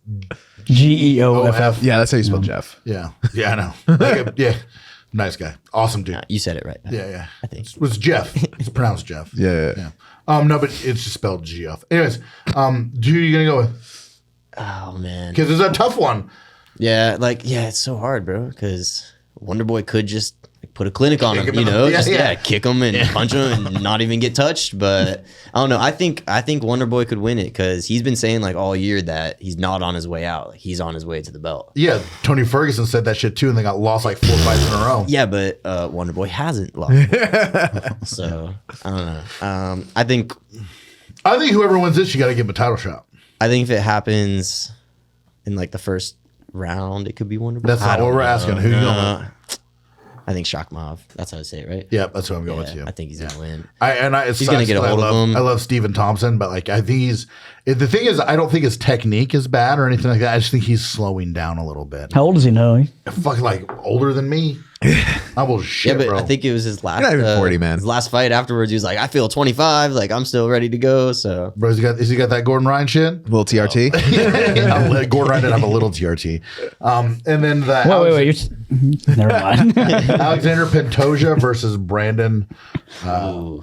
GEOFF. OF. Yeah, that's how you spell Jeff. Yeah, I know. Yeah, nice guy, awesome dude. You said it right. Yeah. I think. It was Jeff. It's pronounced Jeff. Yeah. No, but it's just spelled Geoff. Anyways, who are you gonna go with? Oh man. Because it's a tough one. Yeah, it's so hard, bro. Because Wonderboy could just like, put a clinic on him, him you in the- know, yeah, just yeah. kick him and punch him and not even get touched. But I don't know. I think Wonderboy could win it because he's been saying like all year that he's not on his way out. Like, he's on his way to the belt. Yeah, Tony Ferguson said that shit too, and they got lost like 4 fights in a row. Yeah, but Wonderboy hasn't lost. So I don't know. I think whoever wins this, you got to give him a title shot. if it happens in like the first round, it could be Wonderboy. That's not I don't what we're know. asking. Who you going with? I think Shakhmov. That's how I say it, right? Yeah, that's what I'm going with you. I think he's gonna win. He's gonna get a hold of him. I love Stephen Thompson, but like I think the thing is, I don't think his technique is bad or anything like that. I just think he's slowing down a little bit. How old does he know? Fucking like older than me. I will shit, Yeah, but bro. I think it was his last. You're not even 40, man. His last fight afterwards, he was like, "I feel 25. Like I'm still ready to go." So Bro, has he got that Gordon Ryan shit? Little TRT. Yeah, Gordon Ryan did have a little TRT. And then the Wait. Never mind. Alexander Pantoja versus Brandon ooh.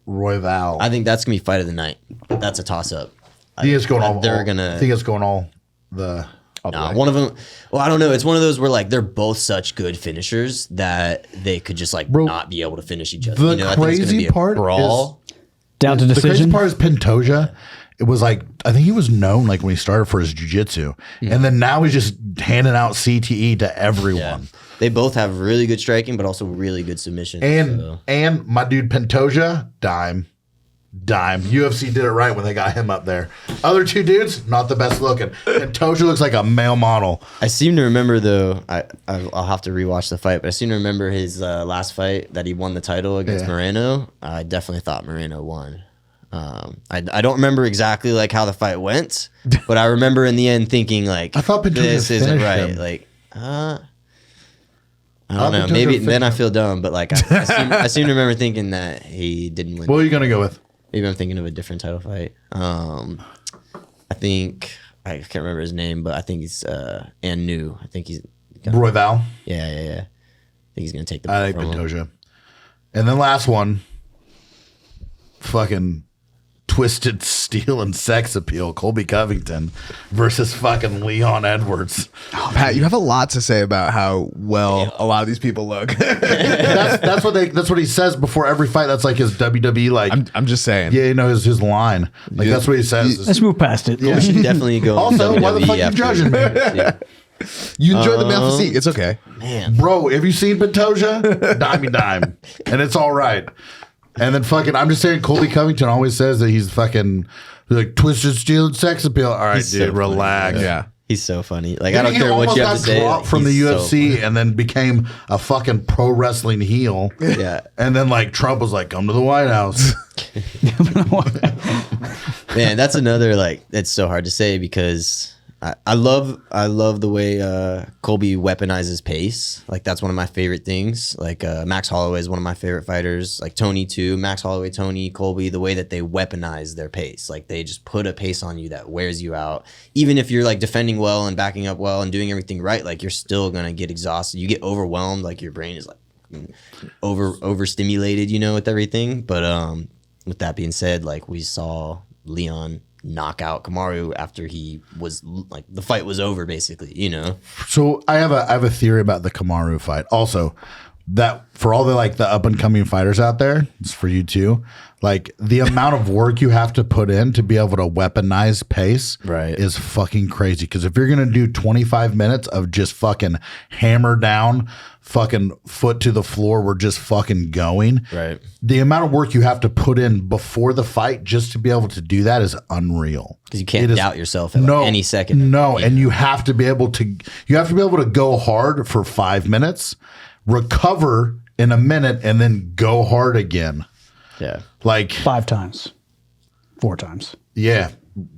Royval. I think that's gonna be fight of the night. That's a toss up. I think it's going all. They're I gonna. think it's going all the. Nah, one of them. Well, I don't know. It's one of those where like they're both such good finishers that they could just like Bro, not be able to finish each other. the I think it's gonna crazy be a part brawl. Down to The crazy decision. part is Pantoja. It was like I think he was known like when he started for his jiu-jitsu, and then now he's just handing out CTE to everyone. Yeah. They both have really good striking, but also really good submission. And my dude Pantoja, dime. UFC did it right when they got him up there. Other two dudes, not the best looking. Pantoja looks like a male model. I seem to remember though. I'll have to rewatch the fight, but I seem to remember his last fight that he won the title against Moreno. I definitely thought Moreno won. I don't remember exactly like how the fight went, but I remember in the end thinking like, I thought Pantoja this isn't finished right. him. Like, I don't know. Pantoja Maybe then finished I feel dumb, but like I seem to remember thinking that he didn't win. What are you gonna go with? Maybe I'm thinking of a different title fight. I think I can't remember his name, but I think he's Anu. I think he's Royval. yeah. I think he's gonna take the. I like belt from him. Pantoja. And then last one, fucking twisted steel and sex appeal, Colby Covington versus fucking Leon Edwards. Pat, you have a lot to say about how well a lot of these people look. That's what he says before every fight. That's like his WWE like. I'm just saying. Yeah, you know his line. Like that's what he says. Let's move past it. We should definitely go. Also, why the WWE fuck you after judging me? UFC. You enjoy the male physique. It's okay. Man, Bro, have you seen Pantoja? Dime. And it's all right. And then fucking, I'm just saying, Colby Covington always says that he's fucking like twisted steel and sex appeal. All right, He's so dude, funny. relax. Yeah. he's so funny. Like I don't He care what almost you have got to say. dropped like, from the he's so UFC funny. and then became a fucking pro wrestling heel. Yeah. And then like Trump was like, come to the White House. Man, that's another like it's so hard to say because I love the way Colby weaponizes pace. Like that's one of my favorite things. Like Max Holloway is one of my favorite fighters. Like Tony too. Max Holloway, Tony, Colby. The way that they weaponize their pace, like they just put a pace on you that wears you out. Even if you're like defending well and backing up well and doing everything right, like you're still gonna get exhausted. You get overwhelmed. Like your brain is like overstimulated, you know, with everything. But with that being said, like we saw Leon knock out Kamaru after he was like the fight was over basically, you know. So I have a theory about the Kamaru fight. Also, that for all the like the up and coming fighters out there, it's for you too. Like the amount of work you have to put in to be able to weaponize pace is fucking crazy. Because if you're gonna do 25 minutes of just fucking hammer down, fucking foot to the floor, we're just fucking going. Right. The amount of work you have to put in before the fight just to be able to do that is unreal. Because you can't doubt yourself at like any second. No, and you have to be able to go hard for 5 minutes, recover in a minute, and then go hard again. Yeah. Like 5 times, 4 times. Yeah.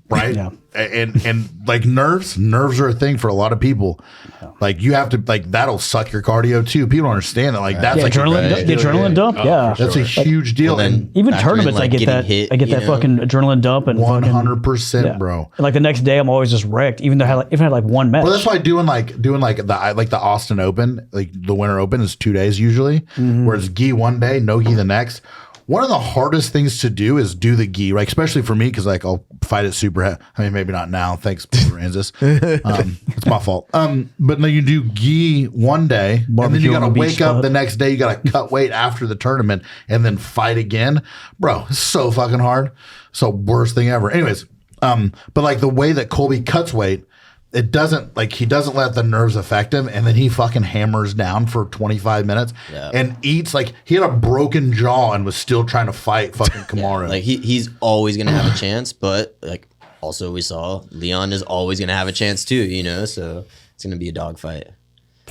Right. Yeah. And like nerves are a thing for a lot of people. Yeah. Like you have to like that'll suck your cardio too. People don't understand that. Like that's like the adrenaline dump. Yeah, that's a huge deal. Well, and even tournaments, like, I get that. I get that fucking adrenaline dump and 100%, bro. And like the next day, I'm always just wrecked. Even though I had like one match. Well, that's why doing the Austin Open, like the Winter Open, is 2 days usually. Whereas gi one day, no gi the next. One of the hardest things to do is do the gi, like especially for me, because like I'll fight it super. I mean, maybe not now. Thanks, Ranzis. It's my fault. But then you do gi one day, and then you gotta wake up the next day. You gotta cut weight after the tournament, and then fight again, bro. It's so fucking hard. So worst thing ever. Anyways, but like the way that Colby cuts weight. It doesn't like he doesn't let the nerves affect him, and then he fucking hammers down for 25 minutes and eats like he had a broken jaw and was still trying to fight fucking Kamaru. Like he's always gonna have a chance, but like also we saw Leon is always gonna have a chance too, you know. So it's gonna be a dogfight.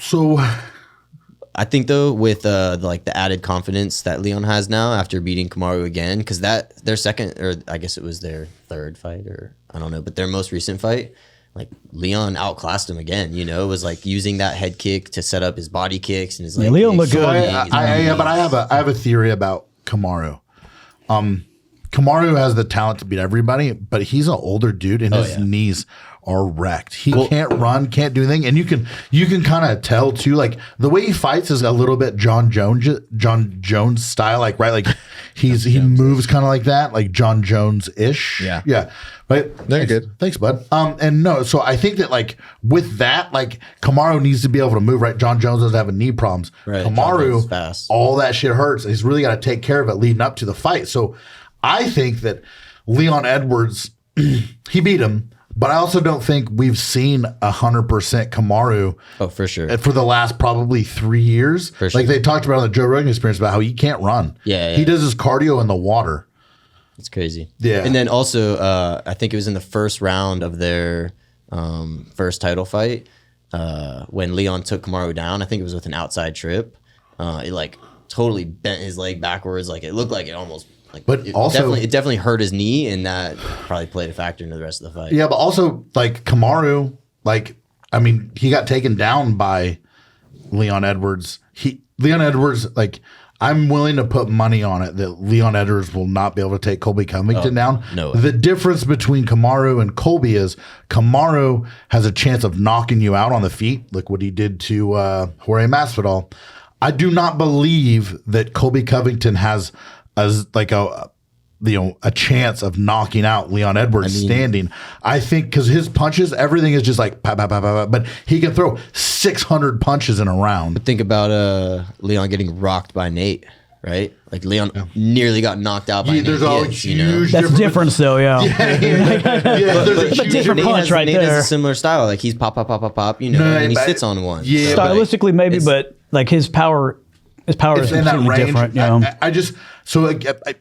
So I think though with like the added confidence that Leon has now after beating Kamaru again, because that their second or I guess it was their third fight or I don't know, but their most recent fight. Like Leon outclassed him again, you know. It was like using that head kick to set up his body kicks and his like. Leon looked good. But I have a theory about Kamaru. Kamaru has the talent to beat everybody, but he's an older dude and his knees are wrecked. He can't run, can't do anything, and you can kind of tell too. Like the way he fights is a little bit John Jones style, like right, like he moves kind of like that, like John Jones ish. Yeah. Right. Very good. Thanks, bud. And no, so I think that like with that, like Kamaru needs to be able to move. Right. John Jones doesn't have knee problems. Right. Kamaru, all that shit hurts. He's really got to take care of it leading up to the fight. So I think that Leon Edwards, he beat him. But I also don't think we've seen 100% Kamaru. Oh, for sure. For the last probably 3 years. For sure. Like they talked about on the Joe Rogan Experience about how he can't run. Yeah. He does his cardio in the water. It's crazy. Yeah. And then also, I think it was in the first round of their first title fight when Leon took Kamaru down. I think it was with an outside trip. It like totally bent his leg backwards. Like it looked like it almost. Like, but it also, definitely hurt his knee, and that probably played a factor into the rest of the fight. Yeah, but also like Kamaru, like I mean, he got taken down by Leon Edwards. Leon Edwards, like I'm willing to put money on it that Leon Edwards will not be able to take Colby Covington down. No. The difference between Kamaru and Colby is Kamaru has a chance of knocking you out on the feet, like what he did to Jorge Masvidal. I do not believe that Colby Covington has as like a chance of knocking out Leon Edwards standing. I think because his punches, everything is just like but he can throw 600 punches in a round. But think about Leon getting rocked by Nate, right? Like Leon nearly got knocked out by Nate. There's a huge That's difference though, yeah. There's a different punch right Nate there. has a similar style. Like he's pop, you know, and he sits on one. Yeah, stylistically maybe, but like his power is in that completely range. different. You know? I just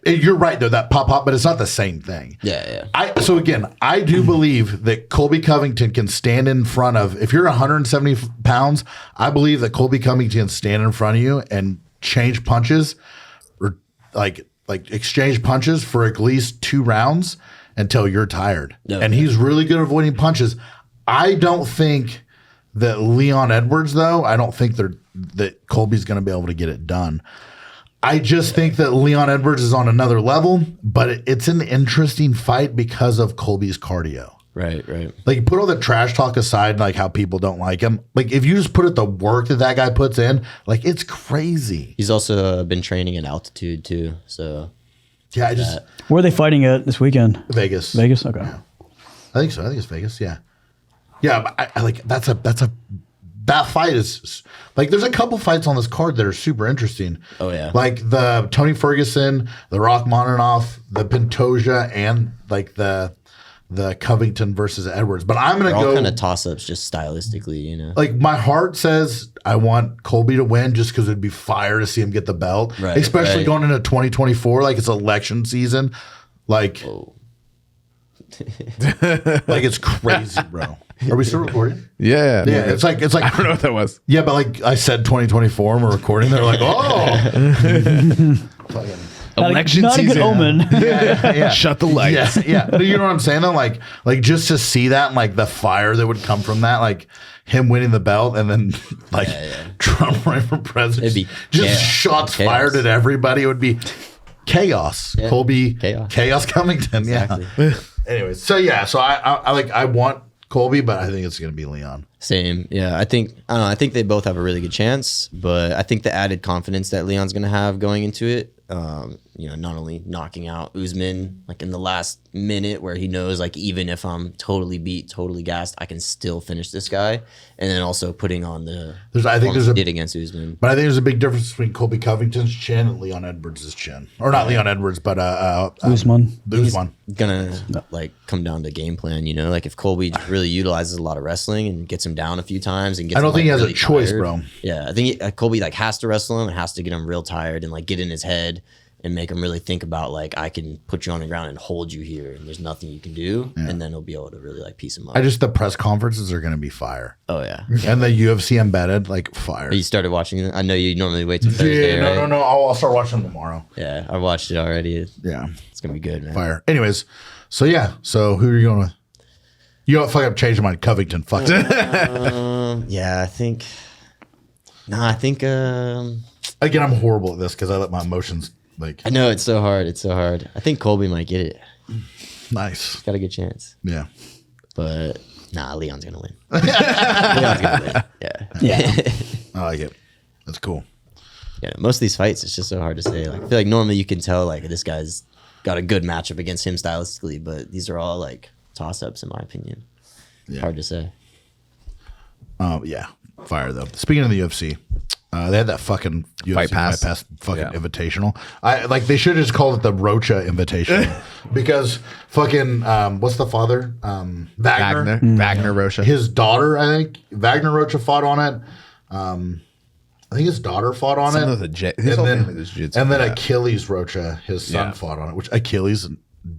you're right though, that pop, but it's not the same thing. Yeah. So again, I do believe that Colby Covington can stand in front of. If you're 170 pounds, I believe that Colby Covington can stand in front of you and change punches, or like exchange punches for at least 2 rounds until you're tired. No. And he's really good at avoiding punches. I don't think that Leon Edwards, though, I don't think that Colby's going to be able to get it done. I just think that Leon Edwards is on another level, but it's an interesting fight because of Colby's cardio. Right. Like, put all the trash talk aside, like how people don't like him. Like, if you just put it the work that guy puts in, like, it's crazy. He's also been training in altitude too. So yeah, Where are they fighting at this weekend? Vegas. Vegas, okay. I think so. I think it's Vegas. Yeah. Yeah, but I like that's a that fight is like, there's a couple fights on this card that are super interesting. Oh, yeah. Like the Tony Ferguson, the Rachmaninoff, the Pantoja, and like the Covington versus Edwards. But I'm going to go all kind of toss-ups just stylistically, you know. like, my heart says I want Colby to win just because it'd be fire to see him get the belt, Right, especially right. going into 2024, like it's election season. Like, like it's crazy, bro. Are we still recording? Yeah. Yeah, it's like I don't know what that was. yeah, but like I said, 2024, and we're recording. They're like, oh, Fucking- Election not a season. good omen. yeah. Shut the lights. Yeah. You know what I'm saying though? Like just to see that and like the fire that would come from that, like him winning the belt and then like Trump running for president, It'd be just chaos. shots Chaos. fired at everybody. It would be chaos. Yeah. Colby, Chaos. Covington. Exactly. Yeah. Anyways, so yeah, so I want Colby, but I think it's gonna be Leon. Same. Yeah. I don't know. I think they both have a really good chance, but I think the added confidence that Leon's going to have going into it, not only knocking out Usman like in the last minute where he knows like even if I'm totally beat, totally gassed, I can still finish this guy, and then also putting on the I think there's he a did against Usman. But I think there's a big difference between Colby Covington's chin and Leon Edwards' chin. Or not Leon Edwards, but Usman. Usman. Gonna like come down to game plan, like if Colby really utilizes a lot of wrestling and gets him down a few times and gets I don't him, think he like, has a really choice, tired. bro. Yeah, I think Colby like has to wrestle him and has to get him real tired and like get in his head and make him really think about like I can put you on the ground and hold you here and there's nothing you can do, and then he'll be able to really like piece him up. The press conferences are going to be fire. Oh yeah. And the UFC embedded, like fire. You started watching it? I know you normally wait till Thursday, Yeah, right? no. I'll start watching them tomorrow. Yeah, I watched it already. Yeah, It's gonna be good, man. fire. Anyways, so yeah, so who are you going with? You don't fuck up, change your mind. Covington, fuck it. Yeah, I think. Nah, I think. Again, I'm horrible at this because I let my emotions like. I know it's so hard. It's so hard. I think Colby might get it. Nice. Got a good chance. Yeah. But nah, Leon's gonna win. Leon's gonna win. Yeah. Yeah. I like it. That's cool. Yeah. Most of these fights, it's just so hard to say. Like, I feel like normally you can tell like this guy's got a good matchup against him stylistically, but these are all like toss-ups in my opinion. Yeah. Hard to say. Yeah. Fire though. Speaking of the UFC, they had that fucking UFC Fight Pass. fucking Yeah. invitational. They should have just called it the Rocha Invitational because fucking what's the father? Wagner. Wagner Rocha. His daughter, I think Wagner Rocha fought on it. I think his daughter fought on Some it. of the his whole family does jiu-jitsu. and then Yeah. Achilles Rocha, his son, Yeah. fought on it. Which Achilles, a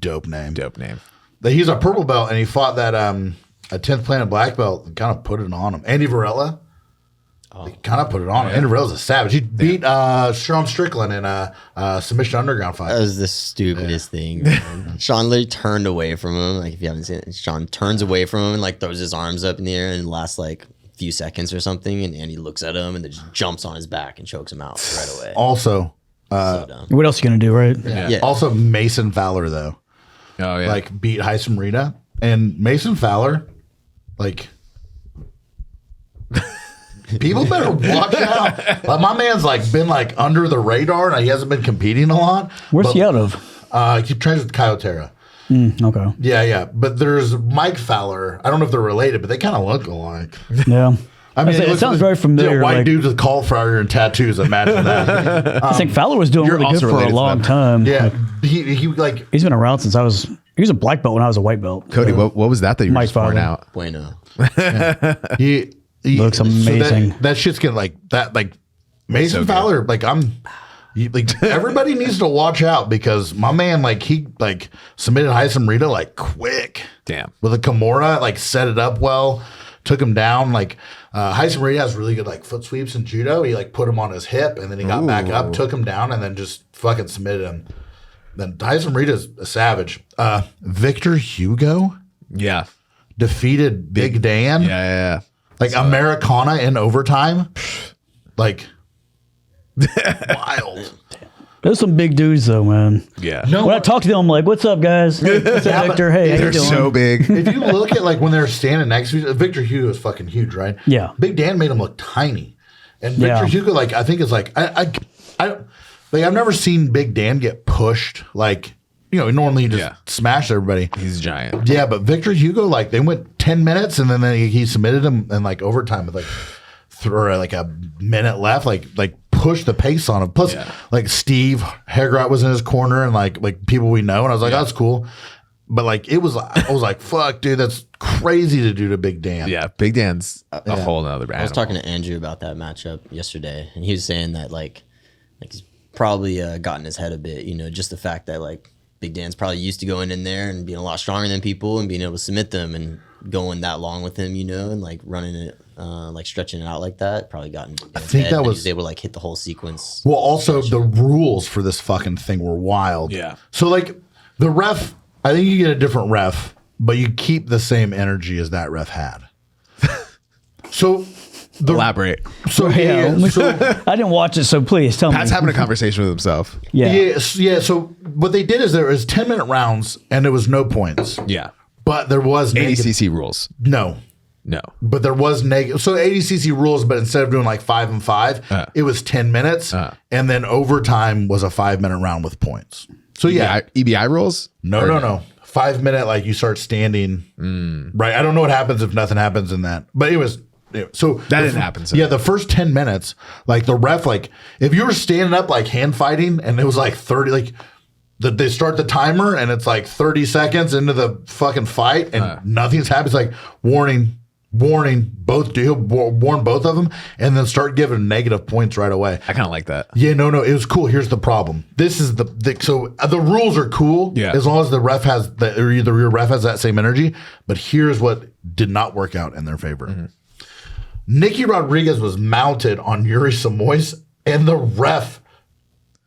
dope name. Dope name. He's a purple belt, and he fought that a 10th Planet black belt and kind of put it on him. Andy Varela. He kind of put it on him. Andy Varela's a savage. He beat Sean Strickland in a submission underground fight. That was the stupidest thing. Man. Sean literally turned away from him. Like if you haven't seen it, Sean turns away from him and like throws his arms up in the air and lasts like a few seconds or something, and Andy looks at him and then just jumps on his back and chokes him out right away. Also, So dumb. What else you gonna do, right? Yeah. also Mason Fowler though, Oh yeah. like beat Heisam Rita, and Mason Fowler, like. People better watch out. Like my man's like been like under the radar and he hasn't been competing a lot. Where's he out of? He trains with Kyotera. Okay. Yeah. But there's Mike Fowler. I don't know if they're related, but they kind of look alike. Yeah. I mean, it sounds very familiar. White like, dudes with cauliflower and tattoos. Imagine that. I think Fowler was doing You're really good also for a related to long them. time. Yeah, he like He's been around since he was a black belt when I was a white belt. Cody, what was that you were Mike just pouring Fowler. out? Bueno. he Looks amazing. that shit's gonna like that like Mason So good. Fowler like everybody needs to watch out because my man he submitted Heisam Rita like quick. Damn. With a Kimura, like set it up well, took him down. Heisam Rita has really good foot sweeps in judo. He put him on his hip and then he got back up, took him down, and then just fucking submitted him. Then Heisam Rita's a savage. Victor Hugo Yeah. defeated Big Dan. Yeah. Americana in overtime. Wild. There's some big dudes though, man. Yeah. No, When I talk to them, I'm like, "What's up, guys? Hey, what's up, Victor? Hey, how you They're doing?" so big. if you look at when they're standing next to each other, Victor Hugo is fucking huge, right? Yeah. Big Dan made him look tiny. And Victor Yeah. Hugo, I think is I've never seen Big Dan get pushed. Normally you just Yeah. smash everybody. He's giant. Yeah, but Victor Hugo, they went 10 minutes and then he submitted him in overtime with or like a minute left, like push the pace on him. Plus, like Steve Hagerott was in his corner and like people we know, and I was like, that's cool. But like I was like, fuck, dude, that's crazy to do to Big Dan. Yeah, Big Dan's a whole nother animal. I was talking to Andrew about that matchup yesterday, and he was saying that like he's probably gotten his head a bit, just the fact that like Big Dan's probably used to going in there and being a lot stronger than people and being able to submit them and going that long with him, and like running it, like stretching it out like that. Probably gotten. I think that he was able to like hit the whole sequence. Well, also the rules for this fucking thing were wild. Yeah. So like the ref, I think you get a different ref, but you keep the same energy as that ref had. So elaborate. So I didn't watch it, so please tell Pat's me. having a conversation with himself. Yeah. So what they did is there was 10-minute rounds and there was no points. Yeah. But there was ADCC rules. No. But there was negative. So ADCC rules, but instead of doing like 5 and 5, it was 10 minutes, and then overtime was a 5-minute round with points. So EBI rules? No. 5 minute, like you start standing. Right. I don't know what happens if nothing happens in that, but it was. So that didn't happen. So. Yeah, the first 10 minutes, like the ref, like if you were standing up like hand fighting, and it was like 30, like. They start the timer and it's like 30 seconds into the fucking fight and nothing's happened. It's like warning, both. He'll warn both of them and then start giving negative points right away. I kind of like that. Yeah, no, it was cool. Here's the problem. This is so the rules are cool as long as the ref has your ref has that same energy. But here's what did not work out in their favor. Mm-hmm. Nicky Rodriguez was mounted on Yuri Samois and the ref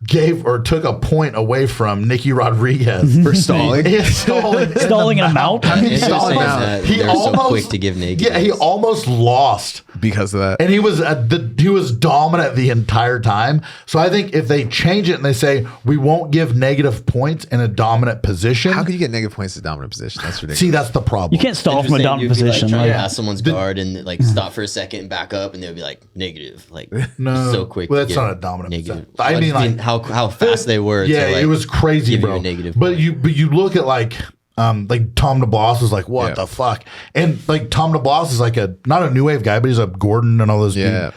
took a point away from Nicky Rodriguez for stalling. Stalling in a mount. They're so quick to give negatives. Yeah, he almost lost because of that, and he was dominant the entire time. So I think if they change it and they say we won't give negative points in a dominant position, how can you get negative points in a dominant position? That's ridiculous. See, that's the problem. You can't stall from a dominant position. Trying to pass someone's guard and like stop for a second and back up, and they'll be like negative, like so quick. Well, that's not a dominant negative. I mean, like how fast they were. Yeah, to, like, it was crazy, bro. But you look at like Tom DeBloss is like, what the fuck? And like Tom DeBloss is like not a new wave guy, but he's a Gordon and all those dudes.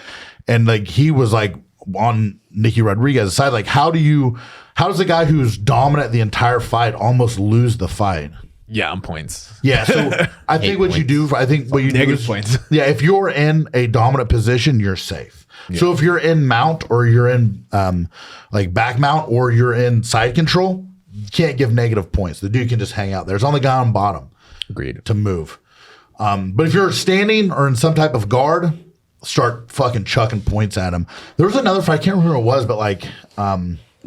And like he was like on Nicky Rodriguez's side. Like how does a guy who's dominant the entire fight almost lose the fight? Yeah, on points. Yeah, so I think what you do is points. Yeah, if you're in a dominant position, you're safe. Yeah. So if you're in mount or you're in like back mount or you're in side control, you can't give negative points. The dude can just hang out there. It's on the guy on bottom. Agreed. To move. But if you're standing or in some type of guard, start fucking chucking points at him. There was another fight, I can't remember who it was, but like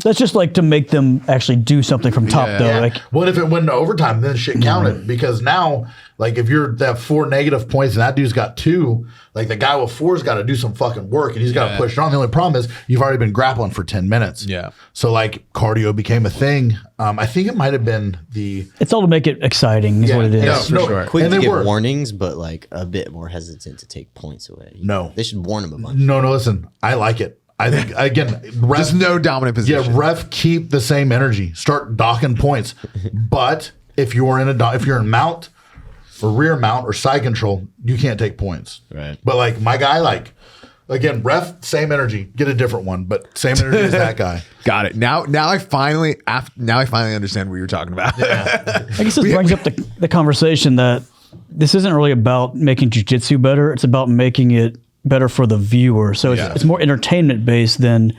that's just like to make them actually do something from top though. Yeah. Like, well, if it went to overtime, then shit counted because now, like, if you're that 4 negative points and that dude's got 2, like the guy with 4's got to do some fucking work and he's got to push it on. The only problem is you've already been grappling for 10 minutes. Yeah. So like cardio became a thing. I think it might have been It's all to make it exciting is what it is. Yeah, for sure. Quick to give warnings, but like a bit more hesitant to take points away. No. They should warn him a bunch. No, listen. I like it. I think again, just no dominant position. Yeah, ref, keep the same energy. Start docking points. But if you're in mount or rear mount or side control, you can't take points. Right. But like my guy, like again, ref, same energy. Get a different one, but same energy as that guy. Got it. Now I finally understand what you're talking about. Yeah. I guess this brings up the conversation that this isn't really about making jiu-jitsu better. It's about making it better for the viewer. So it's more entertainment based than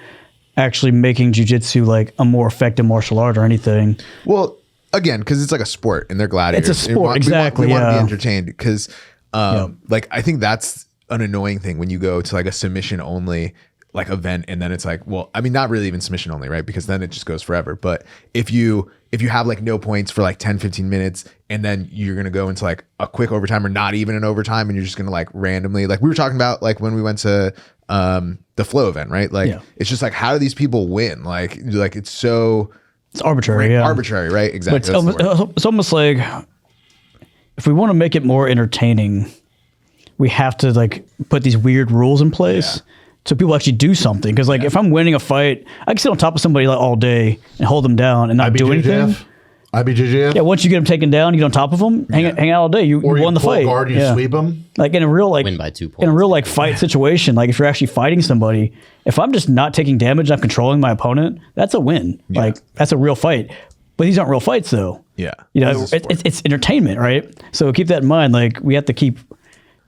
actually making jiu-jitsu like a more effective martial art or anything. Well, again, because it's like a sport and they're gladiators. It's a sport, exactly. We want to be entertained because like I think that's an annoying thing when you go to like a submission only like event and then it's like, well, I mean, not really even submission only, right? Because then it just goes forever. But if you have like no points for like 10, 15 minutes and then you're going to go into like a quick overtime or not even an overtime and you're just going to like randomly, like we were talking about like when we went to the Flow event, right? Like it's just like, how do these people win? Like it's arbitrary. Arbitrary, right? Exactly. But it's almost like if we want to make it more entertaining, we have to like put these weird rules in place. So people actually do something. Because like if I'm winning a fight, I can sit on top of somebody like all day and hold them down and not do anything. IBJJF? Yeah, once you get them taken down, you get on top of them, hang out all day. You won the pull fight. guard, you sweep them. Like in a real Win by 2 points. in a real like fight situation, like if you're actually fighting somebody, if I'm just not taking damage, I'm controlling my opponent. That's a win. Like that's a real fight. But these aren't real fights, though. Yeah, you know, it's entertainment, right? So keep that in mind. Like we have to keep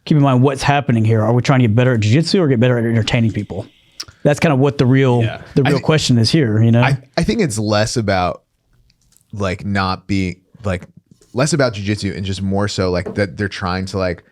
in mind what's happening here. Are we trying to get better at jiu-jitsu or get better at entertaining people? That's kind of what the real question is here. You know, I think it's less about like not being like less about jiu-jitsu and just more so like that they're trying to like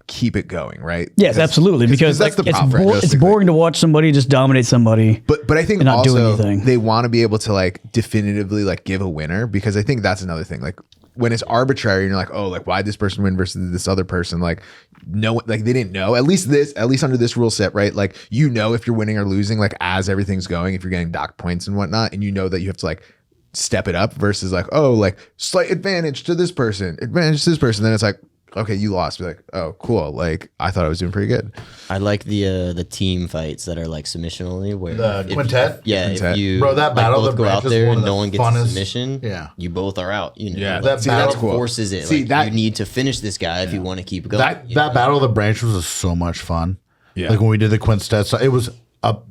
keep it going, right? Yes, absolutely. Because that's the it's, problem. it's boring to watch somebody just dominate somebody. But I think and not do also anything. they want to be able to like definitively like give a winner, because I think that's another thing. Like when it's arbitrary and you're like, oh, like why'd this person win versus this other person? Like no, like they didn't know. At least under this rule set, right? Like you know if you're winning or losing, like as everything's going, if you're getting dock points and whatnot, and you know that you have to like step it up versus like, oh, like slight advantage to this person, advantage to this person. Then it's like, okay, you lost. Be like, oh, cool. Like I thought I was doing pretty good. I like the team fights that are like submission only, where The quintet? If you Bro, that battle both of go out branches there one and of the no one gets a funnest- submission, yeah. you both are out. You know, Yeah, like, see, that's cool. forces it. See, like, that- you need to finish this guy if you want to keep going. That battle of the branches was so much fun. Yeah. Like when we did the quintet, it was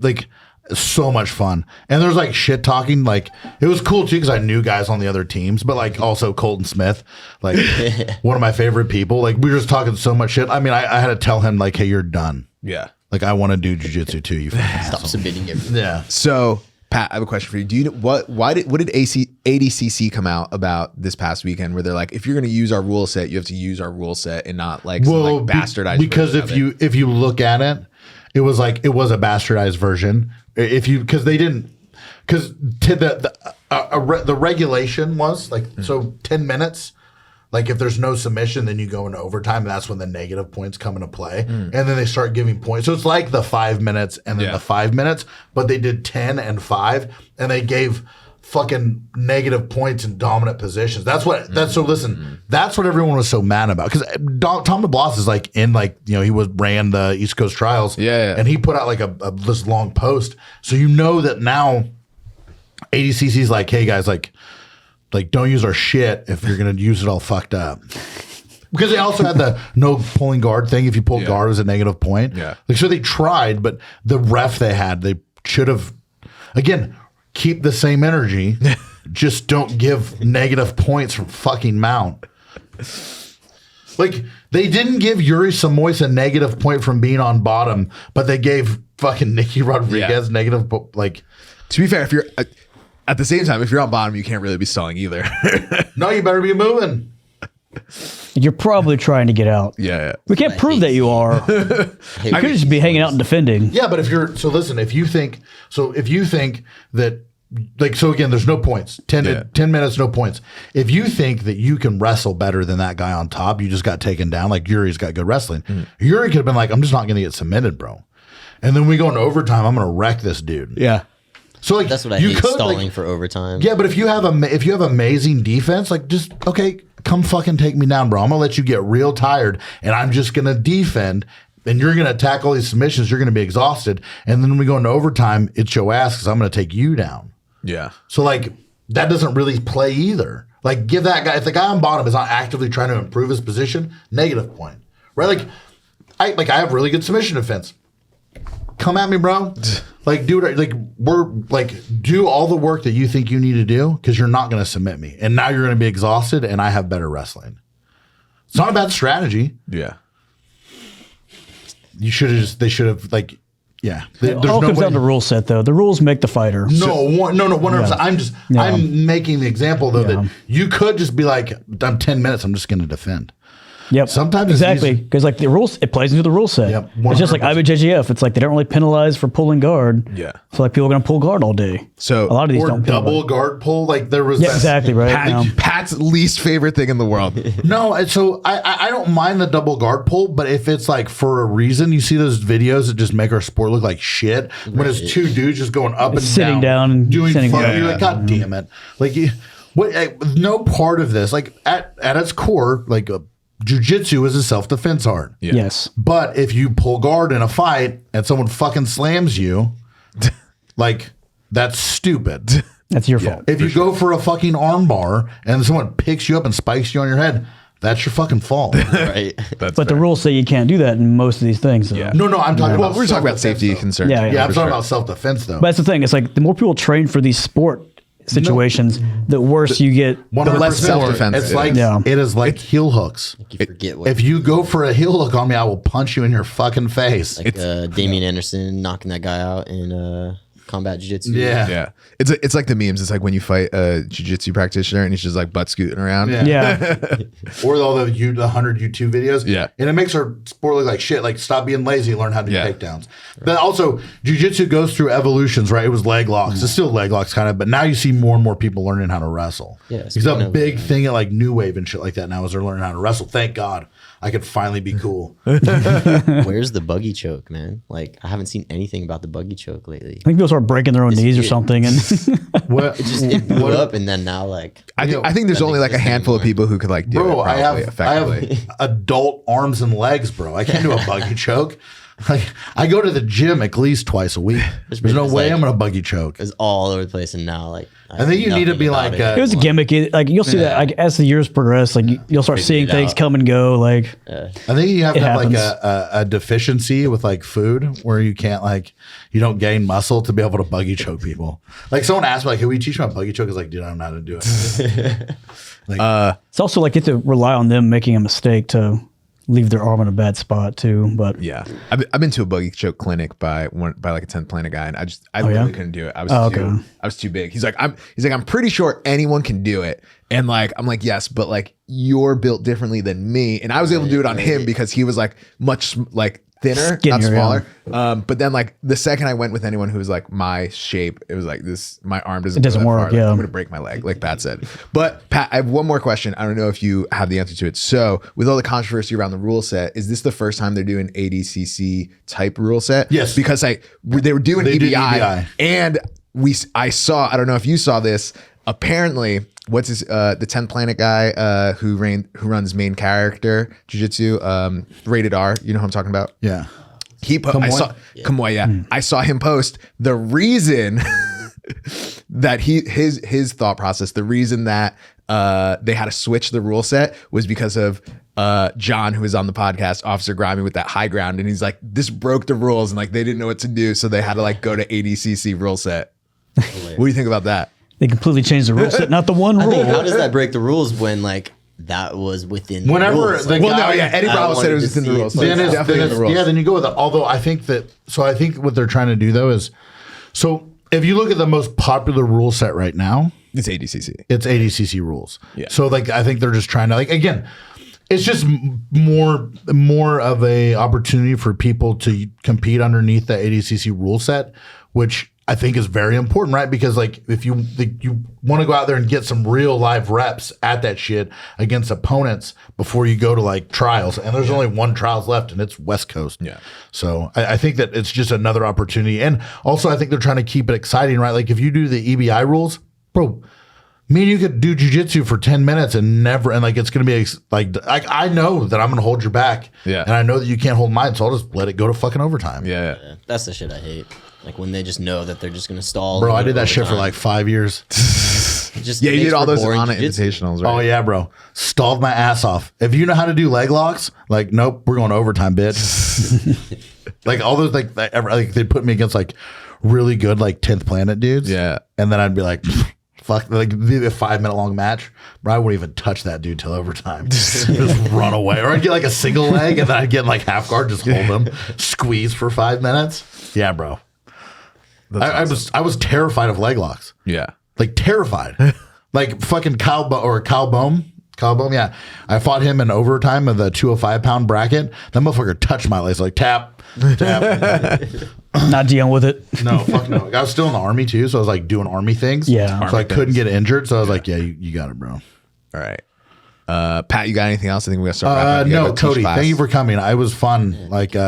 like so much fun. And there's like shit talking. Like it was cool too because I knew guys on the other teams, but like also Colton Smith, like one of my favorite people. Like we were just talking so much shit. I mean, I had to tell him like, hey, you're done. Yeah. Like I want to do jiu-jitsu too. You Stop submitting everything. yeah. So Pat, I have a question for you. Do you know what did ADCC come out about this past weekend where they're like, if you're going to use our rule set, you have to use our rule set and not like, some, like bastardized because version of it. if you look at it, it was a bastardized version. Because the regulation was like, so 10 minutes, like if there's no submission, then you go into overtime. And that's when the negative points come into play. And then they start giving points. So it's like the 5 minutes and then the 5 minutes, but they did 10 and 5 and they gave fucking negative points in dominant positions. That's what that's what everyone was so mad about. Because Tom DeBlas is like in like, you know, he ran the East Coast Trials. Yeah. And he put out like this long post. So you know that now ADCC's like, hey guys, like don't use our shit if you're gonna use it all fucked up. Because they also had the no pulling guard thing. If you pull guard, it was a negative point. Yeah. Like so they tried, but the ref they should have again. Keep the same energy. Just don't give negative points from fucking mount. Like, they didn't give Yuri Samois a negative point from being on bottom, but they gave fucking Nicky Rodriguez negative, like... To be fair, if you're... at the same time, if you're on bottom, you can't really be stalling either. No, you better be moving. you're probably trying to get out. Yeah. We can't prove that you are. You could just be hanging out and defending. Yeah, but if you think that, like, so again, there's no points. 10 minutes, no points. If you think that you can wrestle better than that guy on top, you just got taken down. Like Yuri's got good wrestling. Yuri could have been like, I'm just not going to get submitted, bro. And then we go into overtime. I'm going to wreck this dude. Yeah. So like that's what I hate, stalling for overtime. Yeah, but if you have amazing defense, like just okay, come fucking take me down, bro. I'm gonna let you get real tired, and I'm just gonna defend. And you're gonna attack all these submissions. You're gonna be exhausted, and then when we go into overtime, it's your ass because I'm gonna take you down. Yeah. So like that doesn't really play either. Like give that guy, if the guy on bottom is not actively trying to improve his position, negative point, right? I have really good submission defense. Come at me, bro. Like do all the work that you think you need to do because you're not going to submit me, and now you're going to be exhausted, and I have better wrestling. It's not a bad strategy. Yeah. They should have yeah. It all comes down to rule set, though. The rules make the fighter. No, 100%. I'm making the example though that you could just be like, I'm 10 minutes. I'm just going to defend. Yep. Sometimes exactly because like the rules, it plays into the rule set. Yep. It's just like IBJJF. It's like they don't really penalize for pulling guard. Yeah. So like people are going to pull guard all day. So a lot of these or don't double guard pull. Like there was exactly right. Pat's least favorite thing in the world. No, so I don't mind the double guard pull, but if it's like for a reason, you see those videos that just make our sport look like shit when it's two dudes just going up and sitting down and doing sitting fun. down. You're like, God damn it! Like, no part of this, like at its core, like jiu-jitsu is a self-defense art. Yeah. Yes. But if you pull guard in a fight and someone fucking slams you, like that's stupid. That's your fault. If you go for a fucking arm bar and someone picks you up and spikes you on your head, that's your fucking fault. Right. But the rules say you can't do that in most of these things. So. Yeah. No, I'm talking about. We're talking about safety concerns. Yeah, Yeah, I'm talking about self-defense though. But that's the thing. It's like the more people train for these sport situations, the worse you get. 100%. less self-defense It's it like is. it is like heel hooks. You forget what If you go for a heel hook on me, I will punch you in your fucking face. like Damian Anderson knocking that guy out in combat jiu-jitsu. Yeah. Yeah. It's like the memes. It's like when you fight a jiu-jitsu practitioner and he's just like butt scooting around. Yeah. Or all the 100 YouTube videos. Yeah. And it makes our sport look like shit. Like, stop being lazy, learn how to do Yeah. takedowns. But also, jiu-jitsu goes through evolutions, right? It was leg locks. It's still leg locks kind of, but now you see more and more people learning how to wrestle. Yeah, It's a speaking of, big thing at like New Wave and shit like that now is they're learning how to wrestle. Thank God. I could finally be cool. Where's the buggy choke, man? Like, I haven't seen anything about the buggy choke lately. I think people start breaking their own knees or something. And What? It blew up, and then now, like, I think there's only like a handful of people who could like do Bro, it I probably have effectively. adult arms and legs, bro. I can't do a buggy choke. Like, I go to the gym at least twice a week. There's no It's way like- I'm gonna buggy choke. it's all over the place, and now, like, I think you need to be like, it was a gimmick. Like you'll see that like as the years progress, like you'll start seeing it things out. come and go. Like I think you have to It have like happens. a deficiency with like food where you can't like you don't gain muscle to be able to buggy choke people. Like someone asked me like, "Can we teach me how to buggy choke?" I was like, "Dude, I don't know how to do it." it's also like you have to rely on them making a mistake to leave their arm in a bad spot too. But Yeah, I've been to a buggy choke clinic by like a 10th Planet guy, and I really couldn't do it. I was too big. He's like I'm pretty sure anyone can do it, and like I'm like yes, but like you're built differently than me, and I was able to do it on him because he was like much like thinner, not Skinnier, smaller. But then like the second I went with anyone who was like my shape, it was like this. My arm doesn't. It doesn't go that work, far. Like, yeah. I'm gonna break my leg, like Pat said. But Pat, I have one more question. I don't know if you have the answer to it. So with all the controversy around the rule set, is this the first time they're doing ADCC type rule set? Yes. Because they were doing They did EBI, EBI. and I saw. I don't know if you saw this. Apparently, what's his the 10 Planet guy who runs main character jiu-jitsu, rated R. You know who I'm talking about? Yeah. Kamoy, yeah. I saw him post the reason that his thought process, the reason that they had to switch the rule set was because of John, who was on the podcast, Officer Grimy, with that high ground, and he's like, this broke the rules, and like they didn't know what to do, so they had to like go to ADCC rule set. What do you think about that? they completely changed the rule set, not the one I rule. think, how does that break the rules when, like, that was within Whenever the rules? the Like, guy- Well, no, yeah, Eddie I Bravo said it was wanted to within the see rules. it. So it's Then definitely in the rules. yeah, then you go with it. Although I think what they're trying to do though is, so if you look at the most popular rule set right now, It's ADCC. it's ADCC rules. Yeah. So like I think they're just trying to like again, it's just more of a opportunity for people to compete underneath the ADCC rule set, which I think is very important, right? Because like if you want to go out there and get some real live reps at that shit against opponents before you go to like trials, and there's only one trials left, and it's West Coast. Yeah. So I think that it's just another opportunity, and also I think they're trying to keep it exciting, right? Like if you do the EBI rules, bro. Me and you could do jujitsu for 10 minutes and like it's gonna be like I know that I'm gonna hold your back, Yeah. and I know that you can't hold mine, so I'll just let it go to fucking overtime. Yeah. Yeah, that's the shit I hate. Like, when they just know that they're just going to stall. Bro, and I go did that shit for overtime. like 5 years. Just Yeah, you makes did all for those boring on jiu-jitsu. invitationals, right? Oh yeah, bro. Stalled my ass off. If you know how to do leg locks, like nope, we're going to overtime, bitch. Like all those like they put me against like really good like 10th Planet dudes. Yeah. And then I'd be like, fuck, like it'd be a 5-minute long match. Bro, I wouldn't even touch that dude till overtime. Just run away. Or I'd get like a single leg and then I'd get like half guard, just hold him, squeeze for 5 minutes. Yeah, bro. I was terrified of leg locks. Yeah. Like terrified. Like fucking Kyle Bohm. Yeah. I fought him in overtime of the 205-pound bracket. That motherfucker touched my legs like tap. Not dealing with it. No, fuck no. I was still in the army too, so I was like doing army things. Yeah. So I couldn't get injured. So I was like, yeah, you got it, bro. All right. Pat, you got anything else? I think we got to start wrapping up. You gotta No, go teach Cody, class. thank you for coming. It was fun,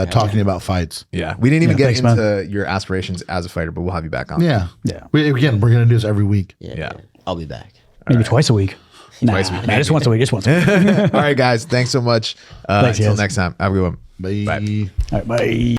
talking about fights. Yeah. We didn't even get thanks, into your aspirations as a fighter, but we'll have you back on. Yeah. Yeah. We're going to do this every week. Yeah. I'll be back. Maybe twice a week. Twice a week. Nah, just once a week. Just once a week. All right, guys. Thanks so much. Thanks, Until guys. next time. Have a good one. Bye. Bye. All right, bye.